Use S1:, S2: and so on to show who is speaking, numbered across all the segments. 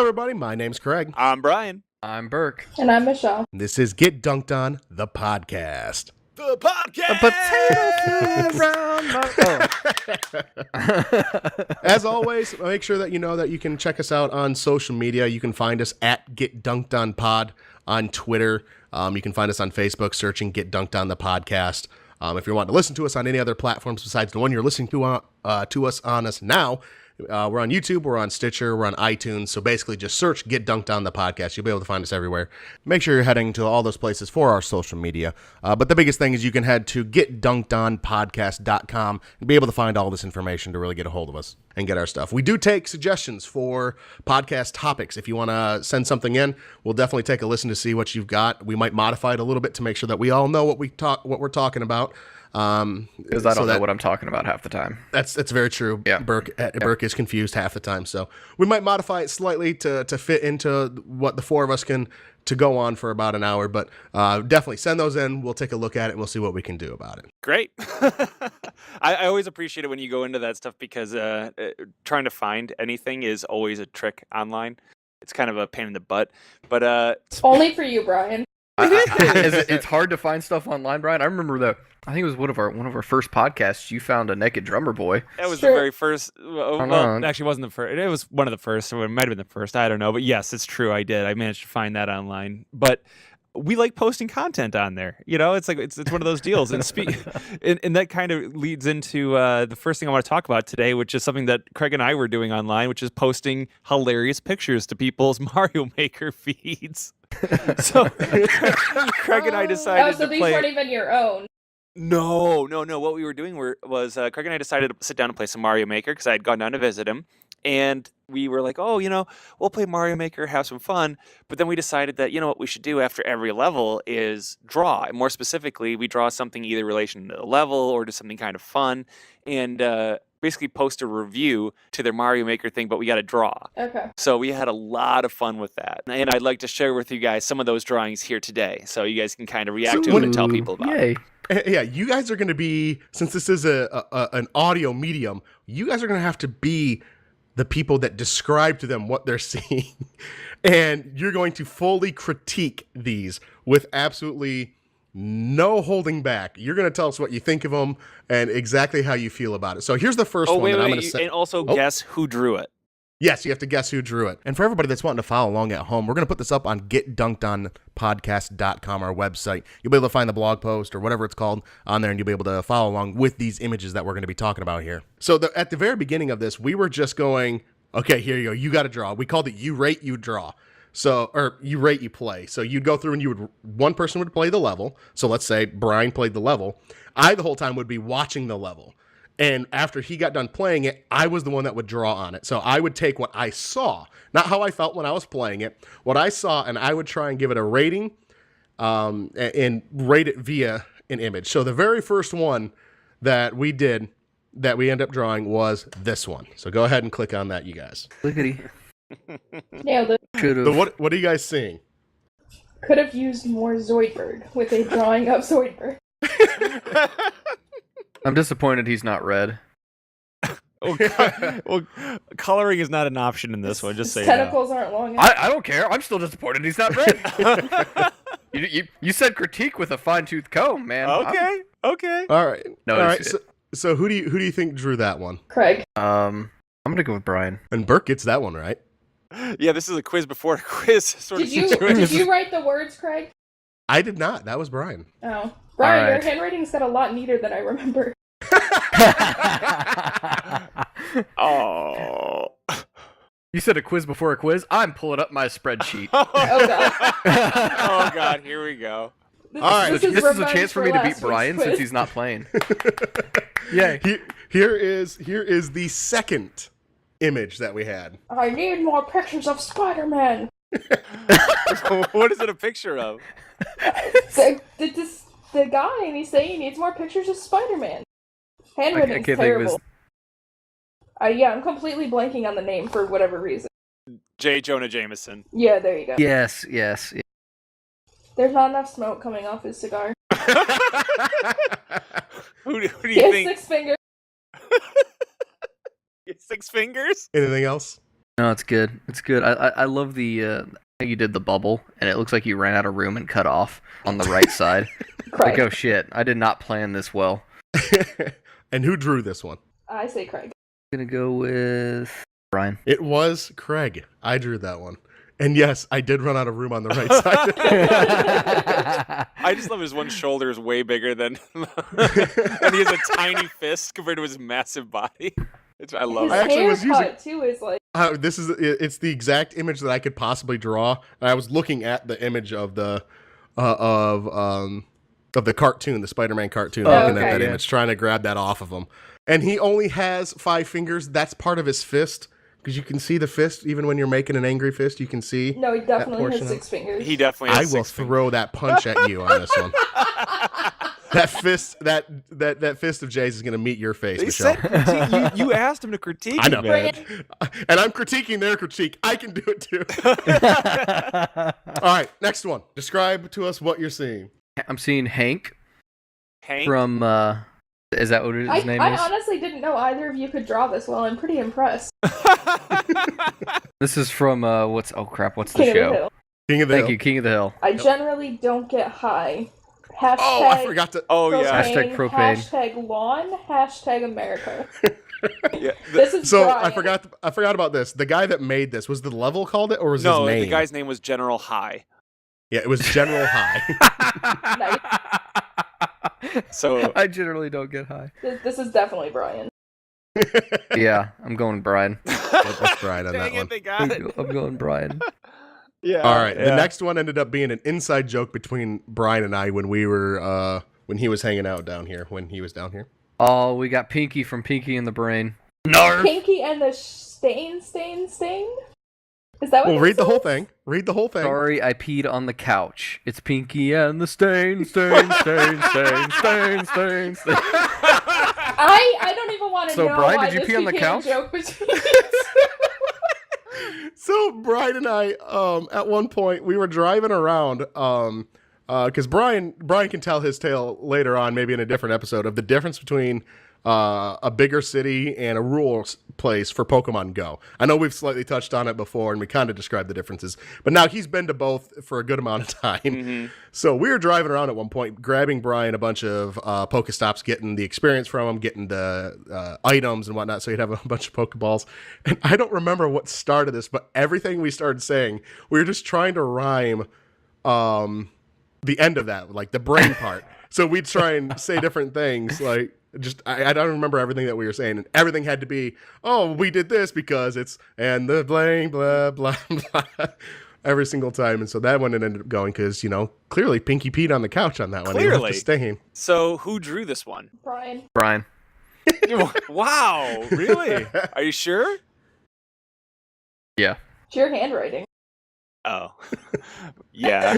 S1: everybody. My name's Craig.
S2: I'm Brian.
S3: I'm Burke.
S4: And I'm Michelle.
S1: This is Get Dunked On, the podcast.
S2: The podcast!
S3: A potato flew around my...
S1: As always, make sure that you know that you can check us out on social media. You can find us at Get Dunked On Pod on Twitter. You can find us on Facebook searching Get Dunked On the podcast. If you want to listen to us on any other platforms besides the one you're listening to us on us now, we're on YouTube, we're on Stitcher, we're on iTunes. So basically just search Get Dunked On the podcast. You'll be able to find us everywhere. Make sure you're heading to all those places for our social media. But the biggest thing is you can head to getdunkedonpodcast.com and be able to find all this information to really get a hold of us and get our stuff. We do take suggestions for podcast topics. If you want to send something in, we'll definitely take a listen to see what you've got. We might modify it a little bit to make sure that we all know what we're talking about.
S3: Because I don't know what I'm talking about half the time.
S1: That's very true. Yeah. Burke is confused half the time, so we might modify it slightly to fit into what the four of us can to go on for about an hour. But definitely send those in. We'll take a look at it and we'll see what we can do about it.
S2: Great. I always appreciate it when you go into that stuff because trying to find anything is always a trick online. It's kind of a pain in the butt, but
S4: only for you, Brian.
S3: It's hard to find stuff online, Brian. I remember I think it was one of our first podcasts. You found a naked drummer boy.
S2: That was the very first. Well, it actually wasn't the first. It was one of the first, or it might have been the first. I don't know, but yes, it's true. I did. I managed to find that online, but we like posting content on there. You know, it's like it's one of those deals. And and that kind of leads into the first thing I want to talk about today, which is something that Craig and I were doing online, which is posting hilarious pictures to people's Mario Maker feeds. So Craig and I decided
S4: so
S2: to
S4: these
S2: play.
S4: weren't even your own.
S2: No. What we were doing was Craig and I decided to sit down and play some Mario Maker because I had gone down to visit him. And we were like, oh, we'll play Mario Maker, have some fun. But then we decided that, what we should do after every level is draw. And more specifically, we draw something either in relation to the level or to something kind of fun. And basically post a review to their Mario Maker thing, but we got to draw.
S4: Okay.
S2: So we had a lot of fun with that. And I'd like to share with you guys some of those drawings here today. So you guys can kind of react to them and tell people about it.
S1: Yeah, you guys are going to be, since this is an audio medium, you guys are going to have to be the people that describe to them what they're seeing. And you're going to fully critique these with absolutely no holding back. You're going to tell us what you think of them and exactly how you feel about it. So here's the first one that I'm going to say.
S2: And also guess who drew it.
S1: Yes, you have to guess who drew it. And for everybody that's wanting to follow along at home, we're going to put this up on getdunkedonpodcast.com, our website. You'll be able to find the blog post or whatever it's called on there, and you'll be able to follow along with these images that we're going to be talking about here. So at the very beginning of this, we were just going, okay, here you go. You got to draw. We called it you rate, you draw. So, or you rate, you play. So you'd go through and one person would play the level. So let's say Brian played the level. I, the whole time, would be watching the level. And after he got done playing it, I was the one that would draw on it. So I would take what I saw, not how I felt when I was playing it, what I saw, and I would try and give it a rating and rate it via an image. So the very first one that we did, that we ended up drawing, was this one. So go ahead and click on that, you guys.
S3: Lookity.
S4: Nailed it.
S1: So what are you guys seeing?
S4: Could have used more Zoidberg with a drawing of Zoidberg.
S3: I'm disappointed he's not red.
S2: Well, coloring is not an option in this one. Just say
S4: tentacles aren't long enough.
S3: I don't care. I'm still disappointed he's not red. you said critique with a fine-tooth comb, man.
S2: Okay.
S1: All right.
S3: No,
S1: all right. So who do you think drew that one?
S4: Craig.
S3: I'm gonna go with Brian.
S1: And Burke gets that one right.
S2: Yeah, this is a quiz before a quiz sort
S4: Did
S2: of
S4: you
S2: situation.
S4: did you write the words, Craig?
S1: I did not. That was Brian.
S4: Oh, Brian,
S3: All
S4: your
S3: right.
S4: handwriting's got a lot neater than I remember.
S2: Oh.
S3: You said a quiz before a quiz? I'm pulling up my spreadsheet.
S4: Oh god.
S2: Oh god, here we go.
S1: All right.
S3: This is a
S4: revenge
S3: chance for me to beat
S4: last
S3: Brian
S4: week's
S3: since
S4: quiz.
S3: he's not playing.
S1: Yeah. Here is the second image that we had.
S4: I need more pictures of Spider-Man.
S2: What is it a picture of?
S4: The guy, and he's saying he needs more pictures of Spider-Man. Handwriting's
S3: can't
S4: terrible.
S3: think
S4: Yeah, I'm completely blanking on the name for whatever reason.
S2: J. Jonah Jameson.
S4: Yeah, there you go.
S3: Yes.
S4: There's not enough smoke coming off his cigar.
S2: Who do
S4: He
S2: you
S4: has
S2: think?
S4: 6 fingers.
S2: 6 fingers?
S1: Anything else?
S3: No, it's good. It's good. I love the how you did the bubble, and it looks like you ran out of room and cut off on the right side.
S4: Craig.
S3: Like, oh shit, I did not plan this well.
S1: And who drew this one?
S4: I say Craig.
S3: I'm gonna go with Brian.
S1: It was Craig. I drew that one. And yes, I did run out of room on the right side.
S2: I just love his one shoulder is way bigger than, and he has a tiny fist compared to his massive body. I love
S4: His
S2: it.
S1: actually was
S4: haircut too is like.
S1: It's the exact image that I could possibly draw. I was looking at the image of the cartoon, the Spider-Man cartoon, looking at that image, trying to grab that off of him. And he only has 5 fingers. That's part of his fist. Because you can see the fist, even when you're making an angry fist, you can see.
S4: No, he definitely has 6 fingers.
S2: He definitely has
S1: I will throw that punch at you on this one. That fist of Jay's is going to meet your face,
S2: They
S1: Michelle.
S2: said you asked him to critique
S1: I know.
S2: it, man.
S1: And I'm critiquing their critique. I can do it too. All right, next one. Describe to us what you're seeing.
S3: I'm seeing Hank
S2: Hank?
S3: from. Is that what his name
S4: I
S3: is?
S4: honestly didn't know either of you could draw this well. I'm pretty impressed.
S3: This is from what's the
S4: King
S3: show?
S4: of the Hill.
S1: King of the
S3: Thank
S1: Hill.
S3: you, King of the Hill.
S4: I generally don't get high. Hashtag
S1: Oh, I forgot to.
S2: Oh,
S4: propane,
S2: yeah.
S3: Hashtag propane.
S4: Hashtag lawn. Hashtag America.
S2: Yeah.
S4: This is
S1: So
S4: Brian.
S1: I forgot about this. The guy that made this, was the level called it, or was
S2: No,
S1: his name?
S2: the guy's name was General High.
S1: Yeah, it was General High.
S4: Nice.
S2: So
S3: I generally don't get high.
S4: This is definitely Brian.
S3: Yeah, I'm going Brian.
S1: That's right on that
S2: Dang
S1: one.
S2: it, they got it.
S3: I'm going Brian.
S2: Yeah.
S1: All right,
S2: yeah.
S1: the next one ended up being an inside joke between Brian and I when we were when he was hanging out down here. When he was down here.
S3: Oh, we got Pinky from Pinky and the Brain.
S4: Pinky and the stain. Is that what
S1: Well,
S4: that
S1: read the whole
S4: says?
S1: thing. Read the whole thing.
S3: Sorry, I peed on the couch. It's Pinky and the stain.
S4: I don't even want to
S3: So,
S4: know
S3: Brian,
S4: why
S3: did you
S4: this
S3: pee on the
S4: became a
S3: couch?
S4: joke between us.
S1: So Brian and I, at one point, we were driving around, because Brian can tell his tale later on, maybe in a different episode, of the difference between a bigger city and a rural place for Pokemon Go. I know we've slightly touched on it before, and we kind of described the differences, but now he's been to both for a good amount of time.
S2: Mm-hmm.
S1: So we were driving around at one point, grabbing Brian a bunch of Pokestops, getting the experience from him, getting the items and whatnot, so he'd have a bunch of Pokeballs. And I don't remember what started this, but everything we started saying, we were just trying to rhyme the end of that, like the brain part. So we'd try and say different things, like, I don't remember everything that we were saying, and everything had to be, oh, we did this because it's, and the blank, blah, blah, blah, every single time. And so that one ended up going because, clearly Pinky peed on the couch on that one. He left
S2: Clearly.
S1: the stain.
S2: So who drew this one?
S4: Brian.
S2: Wow, really? Are you sure?
S3: Yeah.
S4: It's your handwriting.
S2: Oh, yeah.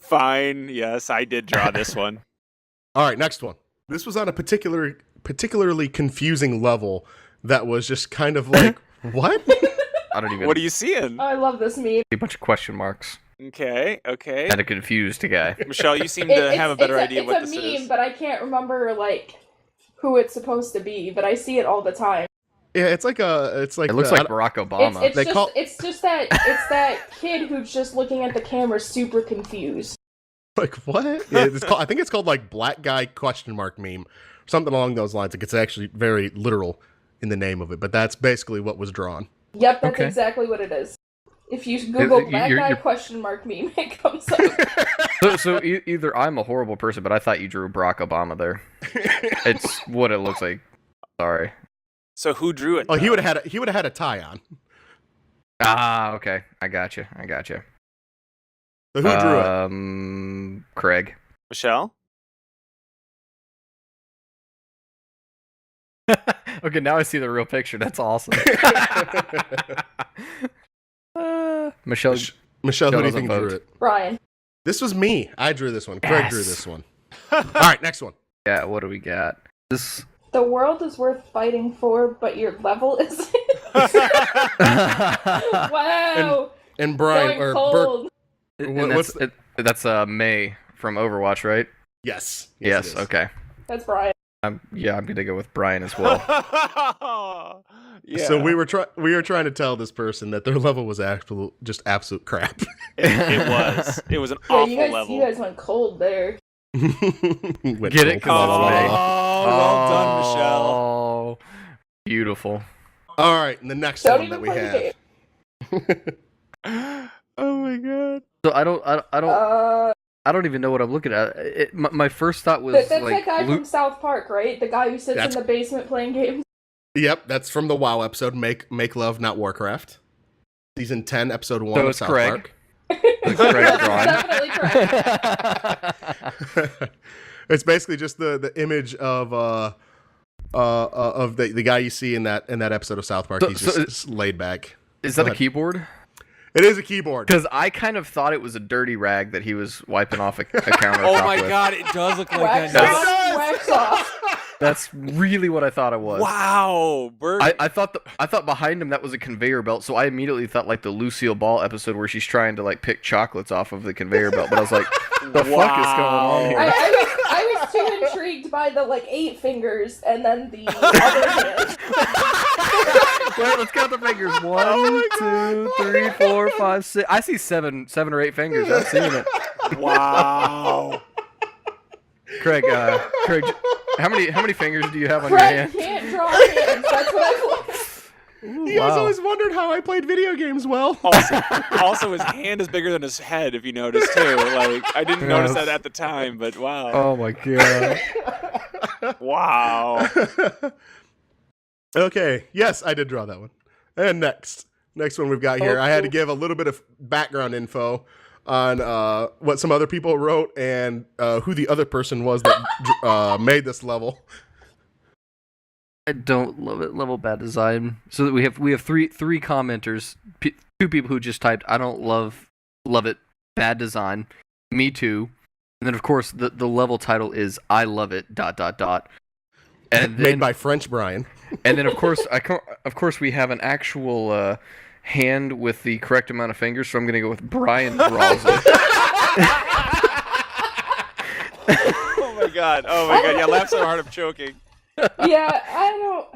S2: Fine. Yes, I did draw this one.
S1: All right, next one. This was on a particularly confusing level that was just kind of like, what?
S3: I don't even.
S2: What are you seeing?
S4: I love this meme.
S3: A bunch of question marks.
S2: Okay.
S3: And a confused guy.
S2: Michelle, you seem to have a better idea what this
S4: It's a meme,
S2: is.
S4: but I can't remember who it's supposed to be. But I see it all the time.
S1: Yeah, it's like
S3: It looks like Barack Obama.
S4: It's just that kid who's just looking at the camera, super confused.
S1: like what? Yeah, I think it's called like black guy question mark meme, something along those lines. Like it's actually very literal in the name of it, but that's basically what was drawn.
S4: Yep, that's
S3: Okay.
S4: exactly what it is. If you Google black guy question mark meme, it comes up.
S3: So either I'm a horrible person, but I thought you drew Barack Obama there. It's what it looks like. Sorry.
S2: So who drew it?
S1: Oh, he
S2: though?
S1: would have had a tie on.
S3: Ah, okay. I got you.
S1: So who drew it?
S3: Craig.
S2: Michelle?
S3: Okay, now I see the real picture. That's awesome. Michelle.
S1: Michelle, who do you
S3: doesn't
S1: think
S3: vote.
S1: drew it?
S4: Brian.
S1: This was me. I drew this one. Craig
S3: Yes.
S1: drew this one. All right, next one.
S3: Yeah, what do we got? This.
S4: The world is worth fighting for, but your level isn't. Wow.
S1: And Brian
S4: Going
S1: or
S4: cold.
S1: What-
S3: And
S1: what's
S3: that's May from Overwatch, right?
S1: Yes.
S3: Yes.
S1: it is.
S3: Okay.
S4: That's Brian.
S3: I'm gonna go with Brian as well.
S2: Yeah.
S1: So we were trying to tell this person that their level was absolute crap.
S2: It was. It was an awful level.
S4: You guys went cold there.
S1: Get
S3: it?
S2: Well done, Michelle.
S3: Oh, beautiful.
S1: All right, and the next
S4: Don't
S1: one
S4: even
S1: that we
S4: play the
S1: have.
S2: Oh my god.
S3: So I don't even know what I'm looking at. My first thought was
S4: That's
S3: like
S4: that guy from South Park, right? The guy who sits in the basement playing games.
S1: Yep, that's from the WoW episode, Make Love, Not Warcraft. Season 10, episode 1 of South Park.
S4: Definitely correct.
S1: It's basically just the image of the guy you see in that episode of South Park. He's just laid back.
S3: Is that a keyboard?
S1: It is a keyboard.
S3: Because I kind of thought it was a dirty rag that he was wiping off a counter.
S2: Oh my god, it does look like
S4: that. Wax off.
S3: That's really what I thought it was.
S2: Wow, Bert.
S3: I thought behind him that was a conveyor belt, so I immediately thought like the Lucille Ball episode where she's trying to like pick chocolates off of the conveyor belt. But I was like, the fuck is going on here?
S4: I was too intrigued by the like 8 fingers and then the other hand.
S3: Wait, let's count the fingers. 1, 2, 3, 4, 5, 6. I see seven or 8 fingers. I've seen it.
S2: Wow.
S3: Craig, how many fingers do you have on
S4: Craig
S3: your hand?
S4: Can't draw hands. That's what I
S1: You guys always wondered how I played video games well.
S2: Also, his hand is bigger than his head, if you notice, too. Like, I didn't notice that at the time, but wow.
S3: Oh my god.
S2: Wow.
S1: Okay, yes, I did draw that one. And next one we've got here, I had to give a little bit of background info on what some other people wrote and who the other person was that made this level.
S3: I don't love it. Level bad design. So we have three commenters, 2 people who just typed, I don't love it, bad design. Me too. And then of course the level title is I love it ... And then,
S1: made by French Brian.
S3: And then of course we have an actual hand with the correct amount of fingers, so I'm gonna go with Brian draws it.
S2: Oh my god. Yeah, laugh so hard I'm choking.
S4: Yeah, I don't.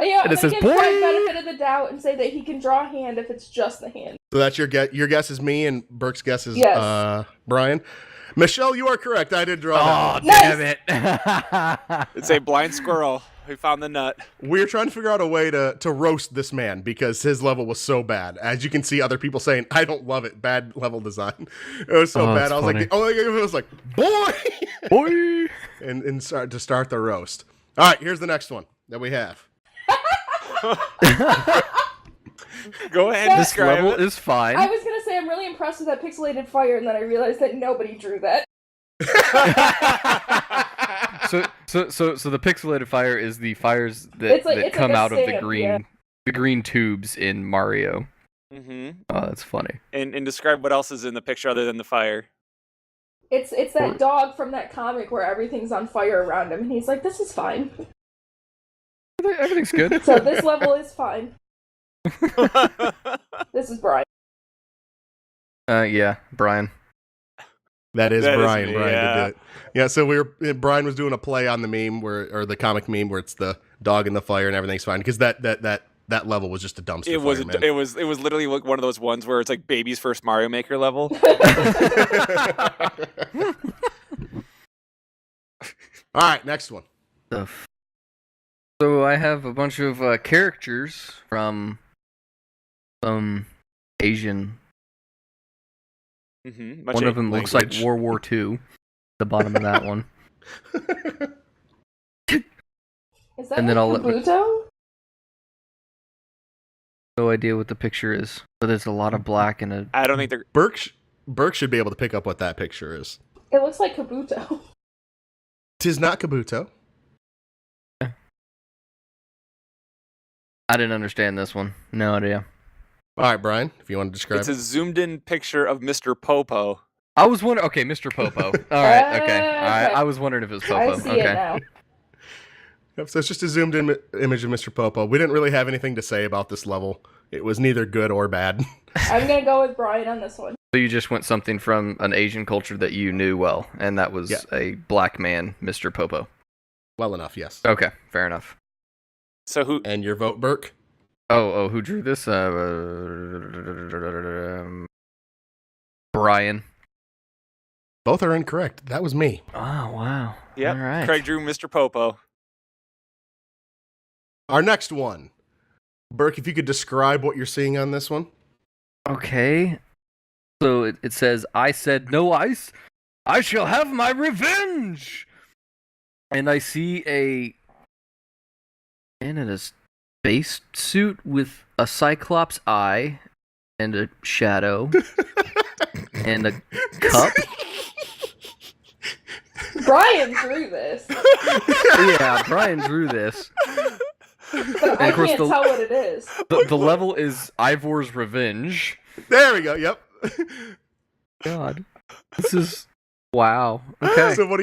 S4: Yeah,
S3: And it says,
S4: give Craig benefit of the doubt and say that he can draw a hand if it's just the hand.
S1: So that's your guess. Your guess is me, and Burke's guess is Brian. Michelle, you are correct. I did draw that.
S3: Damn it.
S2: It's a blind squirrel. We found the nut.
S1: We're trying to figure out a way to roast this man because his level was so bad. As you can see, other people saying, I don't love it. Bad level design. It was so bad. I was like, it was like, boy! and start the roast. All right, here's the next one that we have.
S2: Go ahead and
S3: This
S2: describe
S3: level
S2: it.
S3: is fine.
S4: I was gonna say I'm really impressed with that pixelated fire, and then I realized that nobody drew that.
S3: So the pixelated fire is the fires that come out of the green tubes in Mario.
S2: Mm-hmm.
S3: Oh, that's funny.
S2: And describe what else is in the picture other than the fire.
S4: It's that dog from that comic where everything's on fire around him, and he's like, "This is fine."
S3: Everything's good.
S4: So this level is fine. This is Brian.
S3: Yeah, Brian.
S1: That is Brian.
S2: Me,
S1: Brian did it. Yeah, so Brian was doing a play on the meme or the comic meme where it's the dog in the fire and everything's fine because that level was just a dumpster fire, man.
S2: It was literally like one of those ones where it's like baby's first Mario Maker level.
S1: All right, next one.
S3: So I have a bunch of characters from some Asian.
S2: Mm-hmm.
S3: One of them looks like World War II. The bottom of that one.
S4: Is that
S3: And then
S4: like Kabuto?
S3: No idea what the picture is, but there's a lot of black and a.
S2: I don't think they're.
S1: Burke should be able to pick up what that picture is.
S4: It looks like Kabuto.
S1: 'Tis not Kabuto.
S3: I didn't understand this one. No idea.
S1: All right, Brian, if you want to describe
S2: It's a zoomed-in picture of Mr. Popo.
S3: I was wondering. Okay, Mr. Popo. All right. Okay. All right. I was wondering if it was Popo.
S4: I see it now.
S1: Yep, so it's just a zoomed-in image of Mr. Popo. We didn't really have anything to say about this level. It was neither good or bad.
S4: I'm gonna go with Brian on this one.
S3: So you just went something from an Asian culture that you knew well, and that was a black man, Mr. Popo.
S1: Well enough, yes.
S3: Okay, fair enough.
S2: So who?
S1: And your vote, Burke?
S3: Oh, who drew this? Brian.
S1: Both are incorrect. That was me.
S3: Oh, wow.
S2: Yep.
S3: All right.
S2: Craig drew Mr. Popo.
S1: Our next one. Burke, if you could describe what you're seeing on this one.
S3: Okay. So it says, I said no ice. I shall have my revenge. And I see a man in a space suit with a cyclops eye and a shadow and a cup.
S4: Brian drew this,
S3: Yeah, Brian drew this.
S4: but I can't tell what it is.
S3: The level is Ivor's Revenge.
S1: There we go. Yep.
S3: God, this is wow. Okay.
S1: So what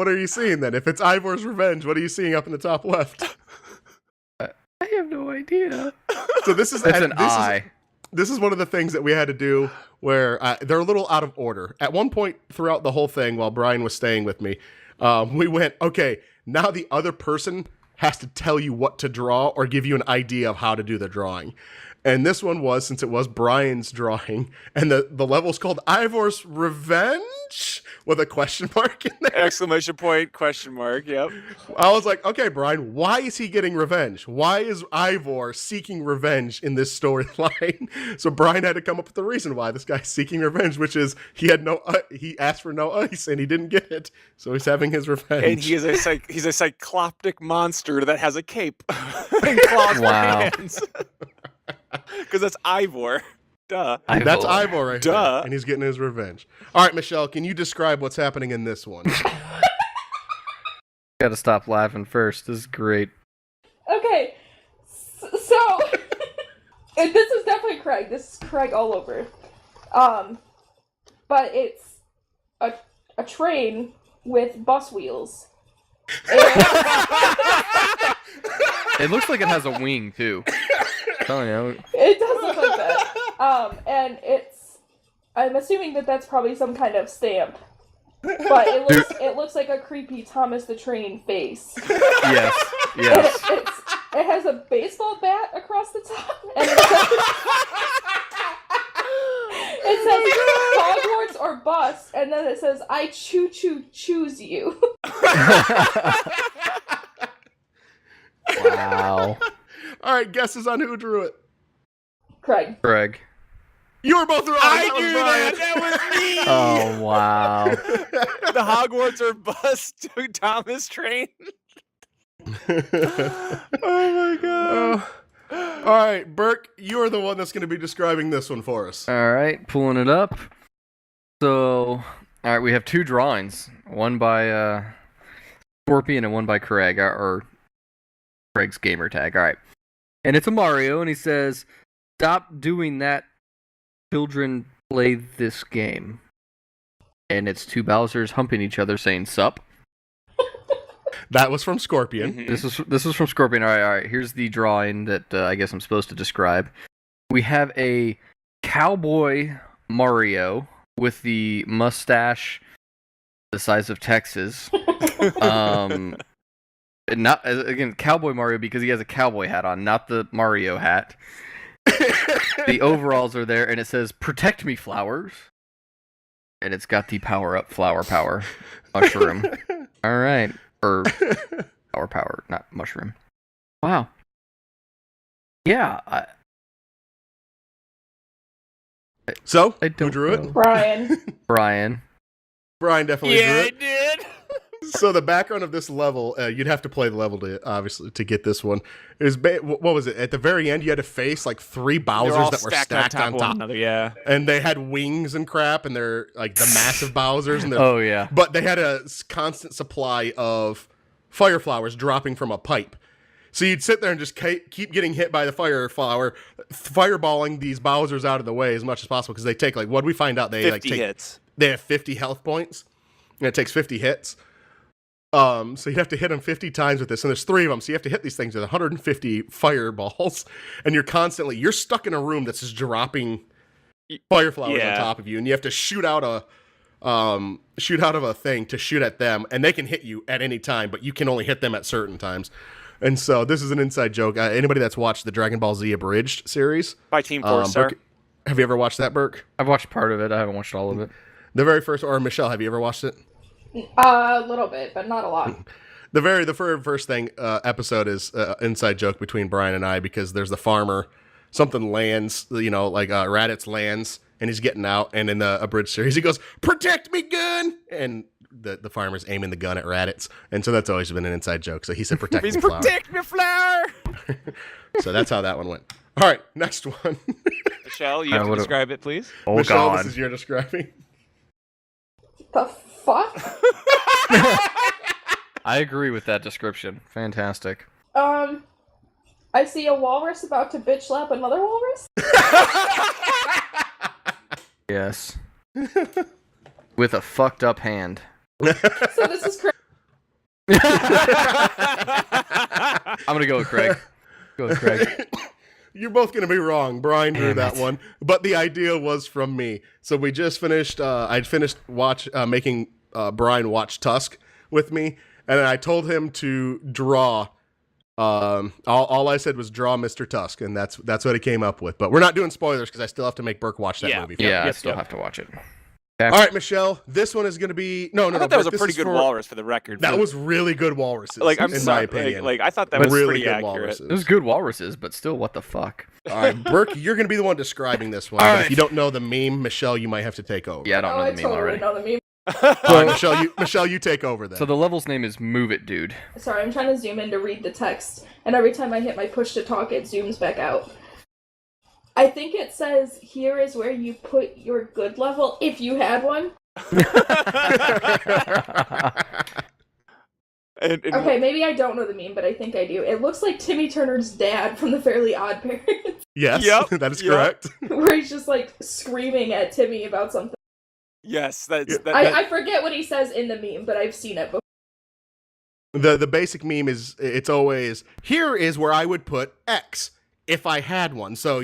S1: are you seeing then? If it's Ivor's Revenge, what are you seeing up in the top left?
S3: I have no idea.
S1: So this is
S3: It's an eye.
S1: This is one of the things that we had to do where they're a little out of order. At one point throughout the whole thing, while Brian was staying with me, we went, okay, now the other person has to tell you what to draw or give you an idea of how to do the drawing. And this one was, since it was Brian's drawing, and the level's called Ivor's Revenge with a question mark in there.
S2: Exclamation point, question mark, yep.
S1: I was like, okay, Brian, why is he getting revenge? Why is Ivor seeking revenge in this storyline? So Brian had to come up with the reason why this guy's seeking revenge, which is he asked for no ice and he didn't get it, so he's having his revenge.
S2: And he's a cycloptic monster that has a cape and claws for hands. Because that's Ivor. Duh.
S1: That's Ivor right
S2: Duh.
S1: there, and he's getting his revenge. All right, Michelle, can you describe what's happening in this one?
S3: Gotta stop laughing first. This is great.
S4: Okay, so and this is definitely Craig. This is Craig all over. But it's a train with bus wheels.
S3: It looks like it has a wing too. Telling you.
S4: It does look like that. And I'm assuming that that's probably some kind of stamp. But it looks like a creepy Thomas the Train face.
S3: Yes.
S4: It has a baseball bat across the top, and it says Hogwarts or bust, and then it says I choose you.
S3: Wow.
S1: All right, guesses on who drew it.
S4: Craig.
S1: You were both wrong.
S2: I drew that. That was me.
S3: Oh wow.
S2: The Hogwarts or bust Thomas Train. Oh my god.
S1: All right, Burke, you're the one that's going to be describing this one for us.
S3: All right, pulling it up. So, all right, we have two drawings. One by Scorpion and one by Craig, or Craig's gamer tag. All right. And it's a Mario, and he says, "Stop doing that, children play this game." And it's two Bowsers humping each other saying, "Sup."
S1: That was from Scorpion.
S2: Mm-hmm.
S3: This was from Scorpion. All right. Here's the drawing that I guess I'm supposed to describe. We have a cowboy Mario with the mustache the size of Texas. Not again Cowboy Mario because he has a cowboy hat on, not the Mario hat. The overalls are there, and it says "Protect me, flowers," and it's got the power-up flower power mushroom. All right, or power power, not mushroom. Wow. Yeah.
S1: So,
S3: I don't
S1: who drew
S3: know.
S1: it?
S4: Brian.
S1: Brian definitely drew it.
S2: I did.
S1: So the background of this level, you'd have to play the level to get this one. It was what was it? At the very end, you had to face like three Bowsers that were stacked on top.
S2: Of one another, yeah.
S1: And they had wings and crap, and they're like the massive Bowsers. And
S3: Oh yeah.
S1: But they had a constant supply of fire flowers dropping from a pipe. So you'd sit there and just keep getting hit by the fire flower, fireballing these Bowsers out of the way as much as possible because they take like what we find out they
S2: 50 hits.
S1: They have 50 health points, and it takes 50 hits. So you'd have to hit them 50 times with this, and there's 3 of them, so you have to hit these things with 150 fireballs, and you're stuck in a room that's just dropping fire flowers on top of you, and you have to shoot out shoot out of a thing to shoot at them, and they can hit you at any time, but you can only hit them at certain times. And so this is an inside joke. Anybody that's watched the Dragon Ball Z Abridged series
S2: By Team 4-Star.
S1: have you ever watched that, Burke?
S3: I've watched part of it. I haven't watched all of it.
S1: The very first, or Michelle, have you ever watched it?
S4: A little bit, but not a lot.
S1: The very first thing episode is inside joke between Brian and I, because there's the farmer, something lands, like Raditz lands, and he's getting out, and in the Abridged series he goes, "Protect me, gun!" and the farmer's aiming the gun at Raditz, and so that's always been an inside joke. So he said, "Protect me, flower."
S2: Protect me, flower.
S1: So that's how that one went. All right, next one.
S2: Michelle, you have to describe it, please.
S3: Oh,
S1: Michelle,
S3: God.
S1: this is your describing.
S4: The fuck?
S3: I agree with that description. Fantastic.
S4: I see a walrus about to bitch slap another walrus.
S3: Yes. With a fucked up hand.
S4: So this is crazy.
S3: I'm gonna go with Craig. Go with Craig.
S1: You're both going to be wrong. Brian drew that one, but the idea was from me. So we just finished, I'd finished making Brian watch Tusk with me, and I told him to draw, all I said was draw Mr. Tusk, and that's what he came up with. But we're not doing spoilers because I still have to make Burke watch that movie.
S3: Yeah, I still have to watch it.
S1: Okay. All right, Michelle, this one is going to be... No,
S2: I thought that was a pretty good walrus for the record.
S1: That was really good walruses, in my opinion.
S2: I thought that was
S1: really
S2: pretty
S1: good
S2: accurate.
S1: walruses.
S3: It was good walruses, but still, what the fuck?
S1: All right, Burke, you're going to be the one describing this one. But if you don't know the meme, Michelle, you might have to take over.
S3: Yeah, I don't know the meme
S4: totally
S3: already.
S4: know the meme.
S1: All right, Michelle, you take over then.
S3: So the level's name is Move It, Dude.
S4: Sorry, I'm trying to zoom in to read the text, and every time I hit my push to talk, it zooms back out. I think it says, here is where you put your good level, if you had one. Okay, maybe I don't know the meme, but I think I do. It looks like Timmy Turner's dad from The Fairly Odd Parents.
S1: Yes, that is correct.
S4: Where he's just screaming at Timmy about something.
S2: Yes,
S4: I forget what he says in the meme, but I've seen it before.
S1: The basic meme is, it's always, here is where I would put X if I had one. So,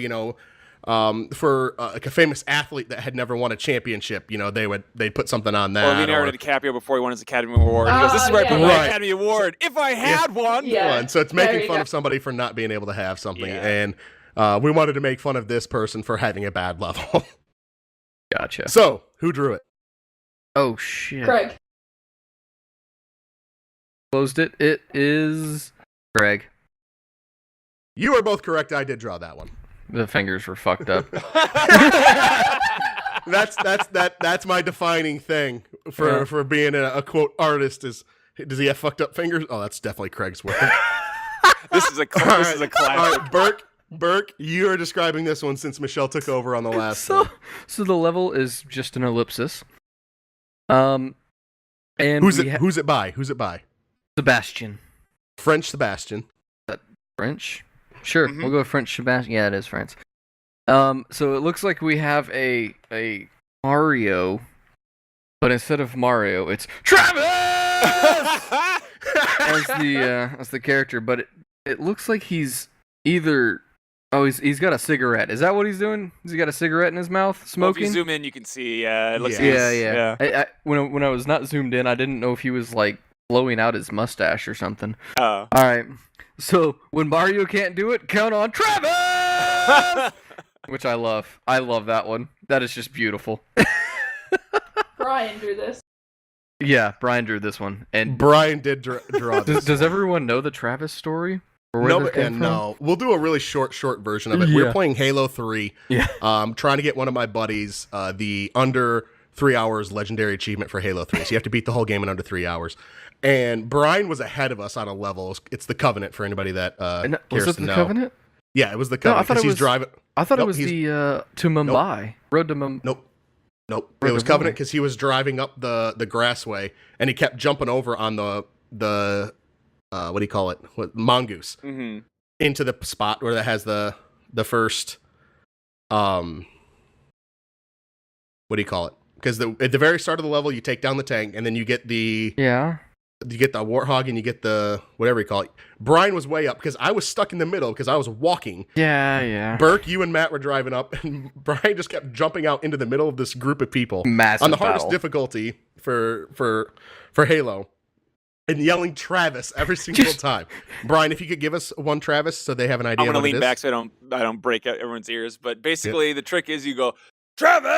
S1: for a famous athlete that had never won a championship, they'd put something on that.
S2: Or Leonardo DiCaprio before he won his Academy Award. He goes, "This is where I put my Academy Award if I had one."
S4: Yeah.
S1: So it's making fun of somebody for not being able to have something, and we wanted to make fun of this person for having a bad level.
S3: Gotcha.
S1: So who drew it?
S3: Oh shit.
S4: Craig.
S3: Closed it. It is Craig.
S1: You are both correct. I did draw that one.
S3: The fingers were fucked up.
S1: That's my defining thing for being a quote artist is, does he have fucked up fingers? Oh, that's definitely Craig's work.
S2: This is a classic.
S1: All right, Burke, you are describing this one since Michelle took over on the last one.
S3: So the level is just an ellipsis. And
S1: who's it by?
S3: Sebastian.
S1: French Sebastian.
S3: Is that French? Sure, we'll go with French Sebastian. Yeah, it is French. So it looks like we have a Mario, but instead of Mario, it's Travis as the character. But it looks like he's either he's got a cigarette. Is that what he's doing? Has he got a cigarette in his mouth, smoking?
S2: Well, if you zoom in, you can see. It looks.
S3: Yeah. When I was not zoomed in, I didn't know if he was blowing out his mustache or something.
S2: Oh.
S3: All right. So when Mario can't do it, count on Travis, which I love. I love that one. That is just beautiful.
S4: Brian drew this.
S3: Yeah, Brian drew this one, and
S1: Brian did draw this.
S3: Does everyone know the Travis story?
S1: No. We'll do a really short version of it.
S3: Yeah.
S1: We're playing Halo 3.
S3: Yeah.
S1: Trying to get one of my buddies the under 3 hours legendary achievement for Halo 3. So you have to beat the whole game in under 3 hours. And Brian was ahead of us on a level. It's the Covenant for anybody that cares
S3: was it
S1: to
S3: the
S1: know.
S3: Covenant?
S1: Yeah, it was the Covenant.
S3: No, I thought it was
S1: driving.
S3: I thought it was the to Mumbai road to Mumbai.
S1: Nope. It was Covenant because he was driving up the grassway and he kept jumping over on the what do you call it? Mongoose into the spot where that has the first what do you call it? Because at the very start of the level, you take down the tank, and then you get the you get the warthog and you get the whatever you call it. Brian was way up because I was stuck in the middle because I was walking.
S3: Yeah.
S1: Burke, you and Matt were driving up, and Brian just kept jumping out into the middle of this group of people
S3: Massive
S1: on the hardest
S3: battle.
S1: difficulty for Halo, and yelling Travis every single time. Brian, if you could give us one Travis so they have an idea.
S2: I'm gonna
S1: what it
S2: lean
S1: is.
S2: back so I don't break out everyone's ears. But basically, the trick is you go Travis.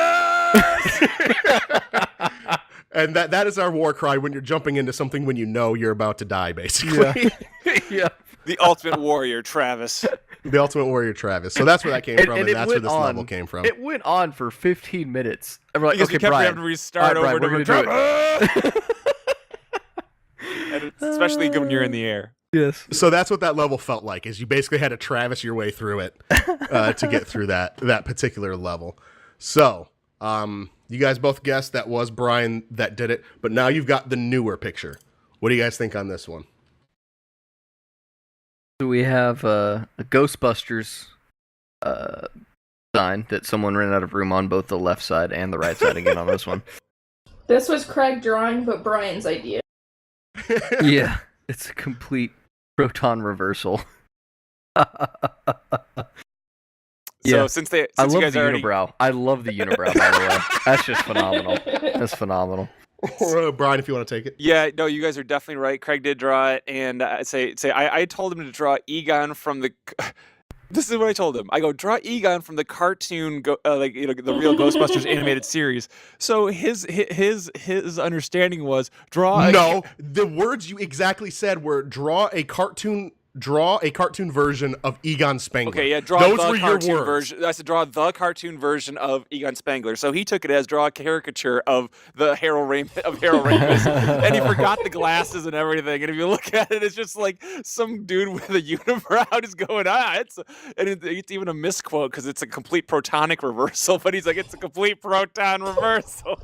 S1: And that is our war cry when you're jumping into something when you know you're about to die, basically.
S3: Yeah.
S2: The ultimate warrior, Travis.
S1: The ultimate warrior, Travis. So that's where that came from, and that's where this level came from.
S3: It went on for 15 minutes. And we're like,
S2: Because
S3: okay,
S2: we kept
S3: Brian.
S2: having to restart
S3: All right,
S2: over
S3: Brian,
S2: and over.
S3: we're gonna do
S2: Travis! And it's especially when you're in the air.
S3: Yes.
S1: So that's what that level felt like, is you basically had to Travis your way through it to get through that particular level. So, you guys both guessed that was Brian that did it, but now you've got the newer picture. What do you guys think on this one?
S3: So we have a Ghostbusters sign that someone ran out of room on both the left side and the right side again on this one.
S4: This was Craig drawing, but Brian's idea.
S3: Yeah, it's a complete proton reversal.
S2: So since
S3: I
S2: you
S3: love
S2: guys
S3: the
S2: already
S3: unibrow. I love the unibrow, by the way. That's just phenomenal. That's phenomenal.
S1: Brian, if you want to take it.
S2: Yeah, no, you guys are definitely right. Craig did draw it, and I told him to draw Egon from the. This is what I told him. I go, draw Egon from the cartoon, the real Ghostbusters animated series. So his understanding was draw.
S1: The words you exactly said were draw a cartoon version of Egon Spengler.
S2: Okay, yeah, draw
S1: Those
S2: the
S1: were your
S2: cartoon
S1: words.
S2: version. I said draw the cartoon version of Egon Spengler. So he took it as draw a caricature of the Harold Ramis, and he forgot the glasses and everything. And if you look at it, it's just like some dude with a unibrow just going, it's even a misquote because it's a complete protonic reversal. But he's like, it's a complete proton reversal.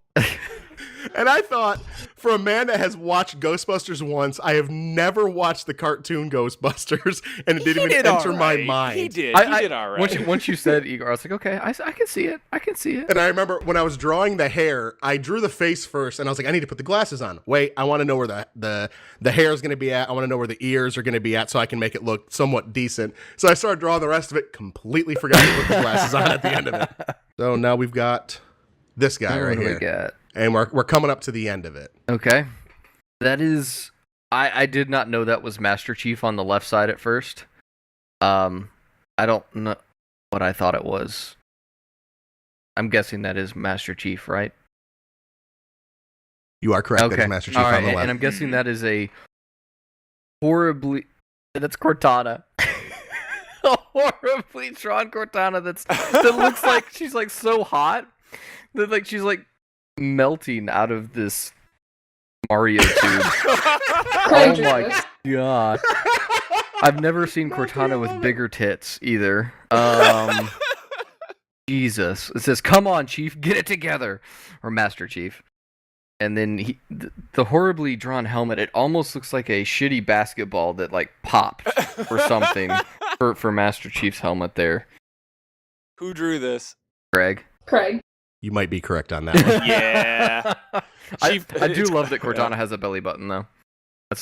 S1: And I thought, for a man that has watched Ghostbusters once, I have never watched the cartoon Ghostbusters, and it didn't even enter my mind.
S2: He did. He did all right.
S3: Once you said Igor, I was like, okay, I can see it. I can see it.
S1: And I remember when I was drawing the hair, I drew the face first, and I was like, I need to put the glasses on. Wait, I want to know where the hair is going to be at. I want to know where the ears are going to be at so I can make it look somewhat decent. So I started drawing the rest of it, completely forgot to put the glasses on at the end of it. So now we've got this guy right here.
S3: We got?
S1: And we're coming up to the end of it.
S3: Okay. That is... I did not know that was Master Chief on the left side at first. I don't know what I thought it was. I'm guessing that is Master Chief, right?
S1: You are correct.
S3: Okay.
S1: That is Master Chief
S3: All
S1: on
S3: right,
S1: the left.
S3: and I'm guessing that is a horribly... That's Cortana. A horribly drawn Cortana that looks like she's like so hot that like she's like melting out of this Mario tube. Oh my god. I've never seen Cortana with bigger tits either. Jesus. It says, "Come on, Chief, get it together." Or Master Chief. And then the horribly drawn helmet, it almost looks like a shitty basketball that like popped or something for Master Chief's helmet there.
S2: Who drew this?
S3: Craig.
S1: You might be correct on that one.
S2: Yeah.
S3: I do love that Cortana has a belly button though.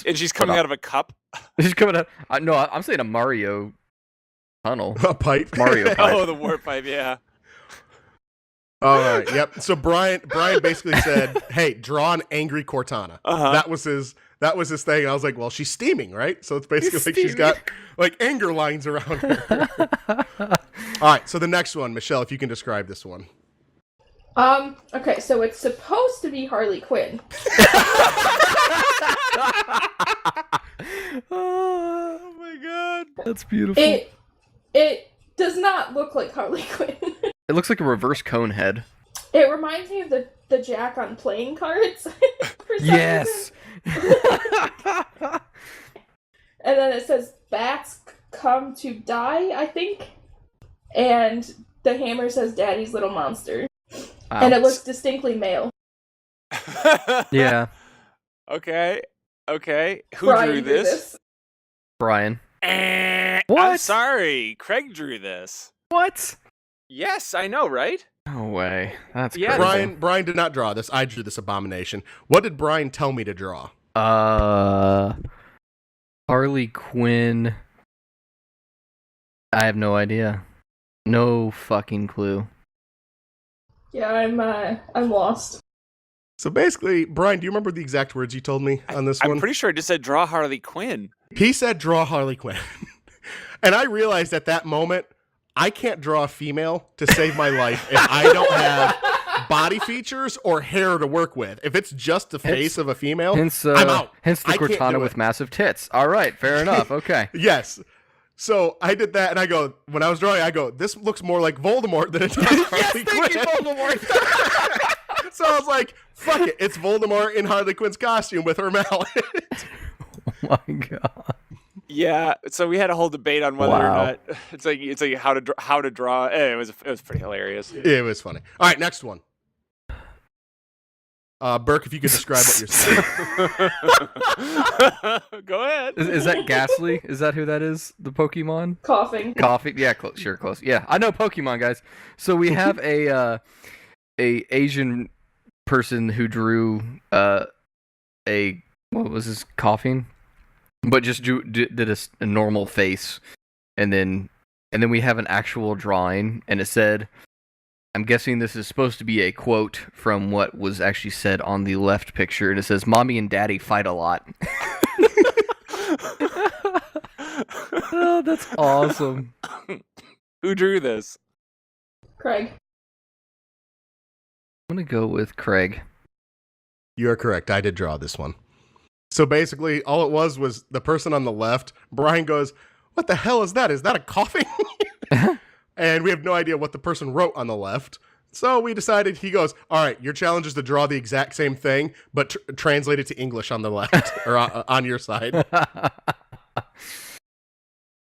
S2: And she's coming out of a cup?
S3: She's coming out. No, I'm saying a Mario tunnel.
S1: A pipe.
S3: Mario pipe.
S2: Oh, the warp pipe, yeah.
S1: All right. Yep. So Brian basically said, "Hey, draw an angry Cortana."
S2: Uh-huh.
S1: That was his thing. And I was like, "Well, she's steaming, right?" So it's basically like she's got like anger lines around her. All right. So the next one, Michelle, if you can describe this one.
S4: Okay, so it's supposed to be Harley Quinn.
S3: Oh
S2: my god.
S3: That's beautiful.
S4: It does not look like Harley Quinn.
S3: It looks like a reverse cone head.
S4: It reminds me of the Jack on playing cards.
S3: Yes.
S4: And then it says bats come to die, I think. And the hammer says Daddy's little monster. And it looks distinctly male.
S3: Yeah.
S2: Okay. Who
S4: Brian
S2: drew this?
S3: Brian.
S2: I'm
S3: What?
S2: sorry. Craig drew this.
S3: What?
S2: Yes, I know, right?
S3: No way. That's
S2: Yeah,
S3: crazy.
S1: Brian did not draw this. I drew this abomination. What did Brian tell me to draw?
S3: Harley Quinn. I have no idea. No fucking clue.
S4: Yeah, I'm lost.
S1: So basically, Brian, do you remember the exact words you told me on this one?
S2: I'm pretty sure I just said draw Harley Quinn.
S1: He said draw Harley Quinn. And I realized at that moment, I can't draw a female to save my life if I don't have body features or hair to work with. If it's just the face of a female, I'm out.
S3: Hence the Cortana with massive tits. All right, fair enough. Okay.
S1: Yes. So I did that, and I go, when I was drawing, I go, this looks more like Voldemort than it does Harley Quinn.
S3: You, Voldemort.
S1: So I was like, fuck it. It's Voldemort in Harley Quinn's costume with her mallet.
S3: Oh my god.
S2: Yeah, so we had a whole debate on whether or not it's like how to draw. It was pretty hilarious.
S1: It was funny. All right, next one. Burke, if you could describe what you're saying.
S2: Go ahead.
S3: Is that Ghastly? Is that who that is? The Pokemon?
S4: Coughing.
S3: Yeah, close. Yeah, I know Pokemon, guys. So we have a Asian person who drew what was his coughing? But just did a normal face, and then we have an actual drawing, and it said, I'm guessing this is supposed to be a quote from what was actually said on the left picture, and it says, "Mommy and Daddy fight a lot." Oh, that's awesome.
S2: Who drew this?
S4: Craig.
S3: I'm gonna go with Craig.
S1: You are correct. I did draw this one. So basically, all it was the person on the left. Brian goes, what the hell is that? Is that a coughing? And we have no idea what the person wrote on the left. So we decided, he goes, all right, your challenge is to draw the exact same thing, but translate it to English on the left, or on your side.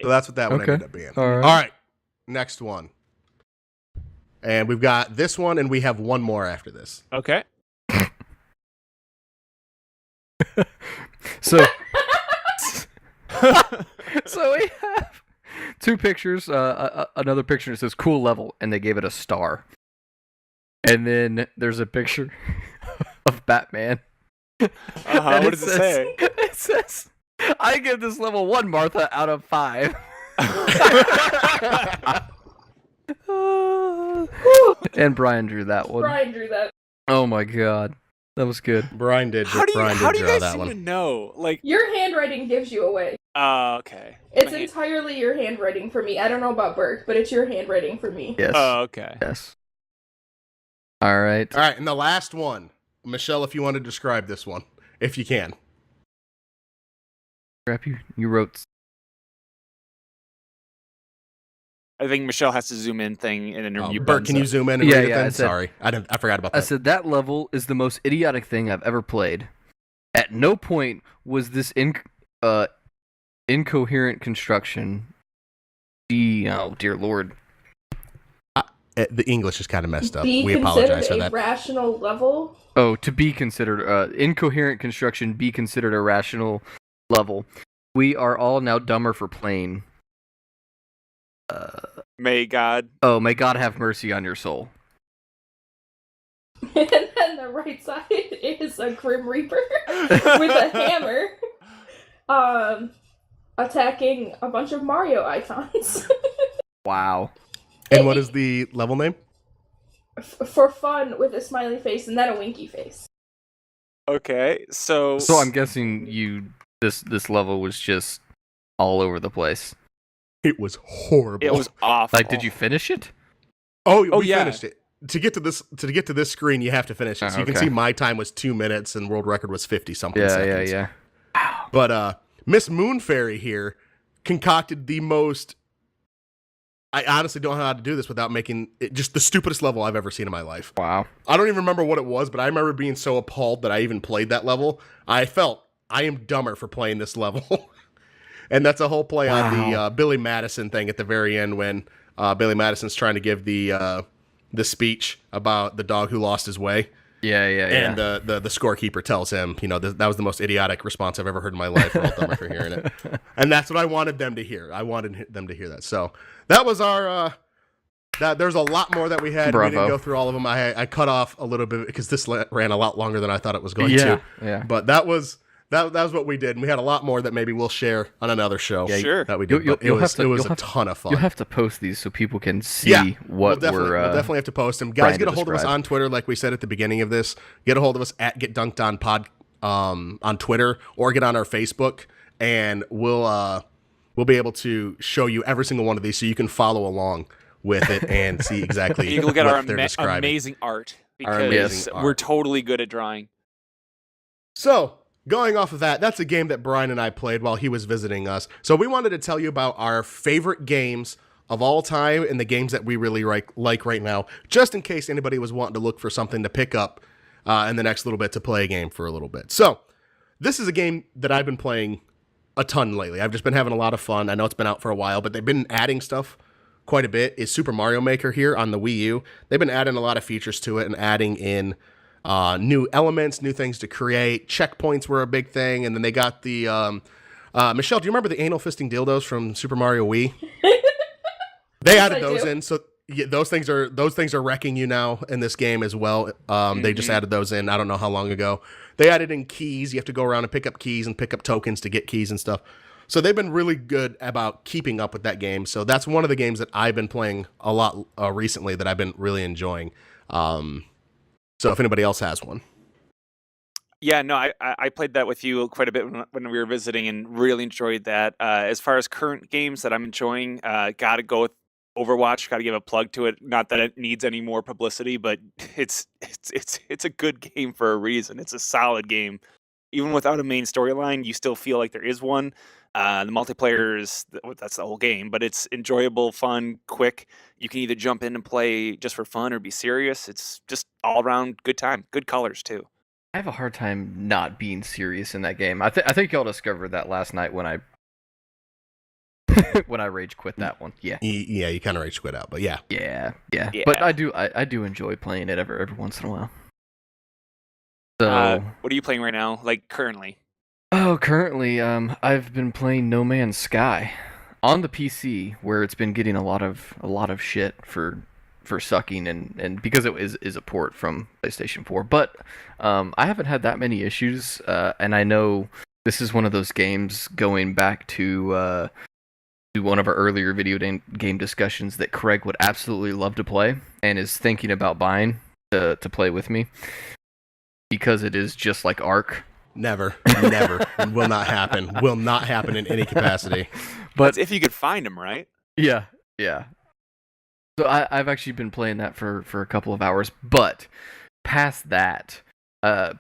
S1: So that's what that one ended up being. All right, next one. And we've got this one, and we have one more after this.
S2: Okay.
S3: So we have two pictures. Another picture that says "cool level," and they gave it a star. And then there's a picture of Batman.
S2: What does it say?
S3: It says, "I give this level 1 Martha out of 5." And Brian drew that one.
S4: Brian drew that.
S3: Oh my god. That was good.
S1: Brian did.
S2: How do you guys
S1: that
S2: seem
S1: one.
S2: to know? Like,
S4: your handwriting gives you away.
S2: Okay.
S4: It's entirely your handwriting for me. I don't know about Burke, but it's your handwriting for me.
S3: Yes.
S2: Oh, okay.
S3: Yes. All right.
S1: All right, and the last one. Michelle, if you want to describe this one, if you can.
S3: Crap, you wrote.
S2: I think Michelle has to zoom in thing in an interview.
S1: Bert, can you zoom in and read it then?
S3: Said,
S1: sorry, I forgot about that.
S3: I said that level is the most idiotic thing I've ever played. At no point was this incoherent construction. Oh dear lord.
S1: The English is kind of messed up.
S4: Be
S1: We apologize for
S4: considered
S1: that.
S4: a rational level.
S3: Oh, to be considered incoherent construction, be considered a rational level. We are all now dumber for playing.
S2: May God
S3: have mercy on your soul.
S4: And then the right side is a Grim Reaper with a hammer, attacking a bunch of Mario icons.
S3: Wow.
S1: And what is the level name?
S4: For fun, with a smiley face and then a winky face.
S2: Okay, so
S3: I'm guessing this level was just all over the place.
S1: It was horrible.
S2: it was awful.
S3: Like, did you finish it?
S1: We
S2: yeah.
S1: finished it. To get to this screen, you have to finish it. So you can see my time was 2 minutes and world record was 50 something seconds.
S3: Yeah.
S1: But Miss Moonfairy here concocted the most. I honestly don't know how to do this without making it just the stupidest level I've ever seen in my life.
S3: Wow.
S1: I don't even remember what it was, but I remember being so appalled that I even played that level. I felt I am dumber for playing this level. And that's a whole play on the Billy Madison thing at the very end when Billy Madison's trying to give the speech about the dog who lost his way.
S3: Yeah.
S1: And the scorekeeper tells him, that was the most idiotic response I've ever heard in my life. We're all dumber for hearing it. And that's what I wanted them to hear. I wanted them to hear that. So that was our... there's a lot more that we had.
S3: Bravo.
S1: We didn't go through all of them. I cut off a little bit because this ran a lot longer than I thought it was going to.
S3: Yeah.
S1: But that was that was what we did, and we had a lot more that maybe we'll share on another show.
S2: Yeah, sure.
S1: That we did. It was a ton of fun.
S3: You'll have to post these so people can see what
S1: we'll definitely have to post them. Guys, get a hold of us on Twitter, like we said at the beginning of this. Get a hold of us at Get Dunked On Pod on Twitter, or get on our Facebook, and we'll be able to show you every single one of these so you can follow along with it and see exactly
S2: you can look at our
S1: they're describing.
S2: Amazing art, because we're totally good at drawing.
S1: So, going off of that, that's a game that Brian and I played while he was visiting us. So we wanted to tell you about our favorite games of all time and the games that we really like right now, just in case anybody was wanting to look for something to pick up in the next little bit to play a game for a little bit. So, this is a game that I've been playing a ton lately. I've just been having a lot of fun. I know it's been out for a while, but they've been adding stuff quite a bit. Is Super Mario Maker here on the Wii U. They've been adding a lot of features to it and adding in new elements, new things to create. Checkpoints were a big thing, and then they got the Michelle, do you remember the anal fisting dildos from Super Mario Wii? They added those in, so those things are wrecking you now in this game as well. They just added those in. I don't know how long ago. They added in keys. You have to go around and pick up keys and pick up tokens to get keys and stuff. So they've been really good about keeping up with that game. So that's one of the games that I've been playing a lot recently that I've been really enjoying. So if anybody else has one.
S2: Yeah, no, I played that with you quite a bit when we were visiting and really enjoyed that. As far as current games that I'm enjoying, gotta go with Overwatch. Gotta give a plug to it. Not that it needs any more publicity, but it's a good game for a reason. It's a solid game. Even without a main storyline, you still feel like there is one. The multiplayer that's the whole game, but it's enjoyable, fun, quick. You can either jump in and play just for fun or be serious. It's just all around good time. Good colors too.
S3: I have a hard time not being serious in that game. I think y'all discovered that last night when I when I rage quit that one. Yeah.
S1: Yeah, you kind of rage quit out, but yeah.
S3: Yeah. But I do enjoy playing it every once in a while. So
S2: what are you playing right now? Like currently?
S3: Oh, currently, I've been playing No Man's Sky on the PC, where it's been getting a lot of shit for sucking and because it is a port from PlayStation 4. But I haven't had that many issues, and I know this is one of those games going back to one of our earlier video game discussions that Craig would absolutely love to play and is thinking about buying to play with me, because it is just like Ark.
S1: Never. Will not happen. Will not happen in any capacity.
S2: But that's if you could find him, right?
S3: Yeah. So I've actually been playing that for a couple of hours. But past that,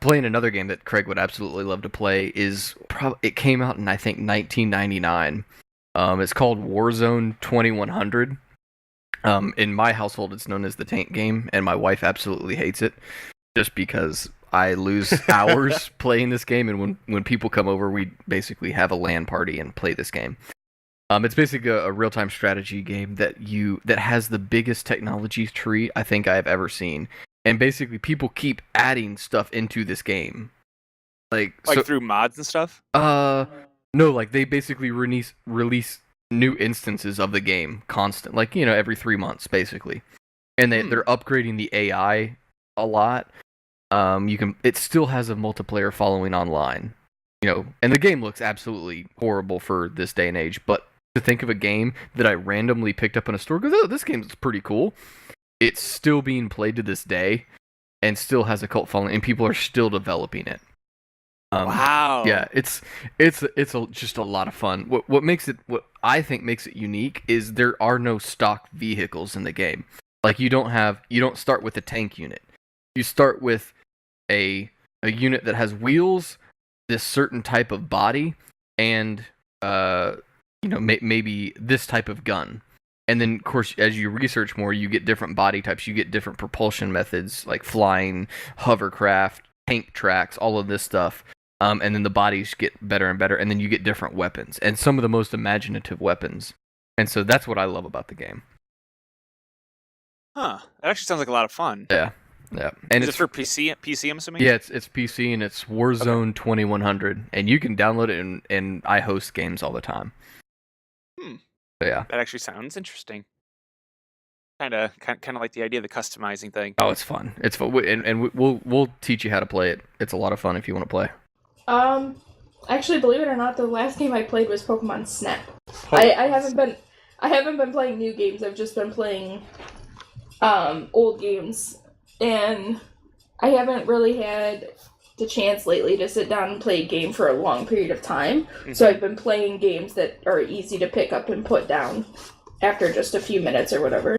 S3: playing another game that Craig would absolutely love to play is it came out in I think 1999. It's called Warzone 2100. In my household, it's known as the tank game, and my wife absolutely hates it, just because I lose hours playing this game, and when people come over, we basically have a LAN party and play this game. It's basically a real-time strategy game that has the biggest technology tree I think I've ever seen, and basically people keep adding stuff into this game, like
S2: through mods and stuff.
S3: No, like they basically release new instances of the game constant, like every 3 months basically, and they're upgrading the AI a lot. It still has a multiplayer following online, and the game looks absolutely horrible for this day and age, but to think of a game that I randomly picked up in a store, goes, oh, this game's pretty cool. It's still being played to this day and still has a cult following, and people are still developing it.
S2: Wow.
S3: Yeah, it's just a lot of fun. What I think makes it unique is there are no stock vehicles in the game. Like you don't start with a tank unit. You start with a unit that has wheels, this certain type of body, and maybe this type of gun. And then, of course, as you research more, you get different body types. You get different propulsion methods, like flying, hovercraft, tank tracks, all of this stuff. And then the bodies get better and better, and then you get different weapons, and some of the most imaginative weapons. And so that's what I love about the game.
S2: Huh. That actually sounds like a lot of fun.
S3: Yeah. And
S2: it's for PC, I'm assuming?
S3: Yeah, it's PC, and it's Warzone 2100, and you can download it, and I host games all the time. So, yeah.
S2: That actually sounds interesting. Kind of like the idea of the customizing thing.
S3: Oh, it's fun. It's fun, and we'll teach you how to play it. It's a lot of fun if you want to play.
S4: Actually, believe it or not, the last game I played was Pokemon Snap. I haven't been playing new games. I've just been playing old games, and I haven't really had the chance lately to sit down and play a game for a long period of time. Mm-hmm. So I've been playing games that are easy to pick up and put down after just a few minutes or whatever.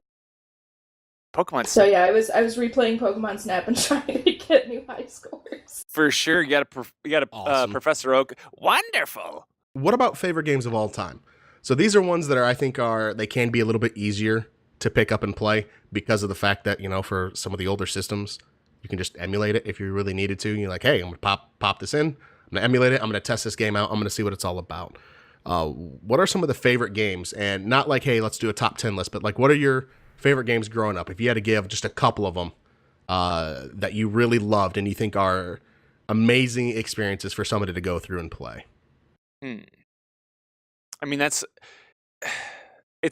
S2: Pokemon Snap.
S4: So yeah, I was replaying Pokemon Snap and trying to get new high scores.
S2: For sure, you got a awesome. Professor Oak. Wonderful.
S1: What about favorite games of all time? So these are ones that I think they can be a little bit easier to pick up and play because of the fact that, for some of the older systems, you can just emulate it if you really needed to. You're like, hey, I'm gonna pop this in. I'm gonna emulate it. I'm gonna test this game out. I'm gonna see what it's all about. What are some of the favorite games? And not like, hey, let's do a top 10 list, but like, what are your favorite games growing up? If you had to give just a couple of them that you really loved and you think are amazing experiences for somebody to go through and play.
S2: I mean, it's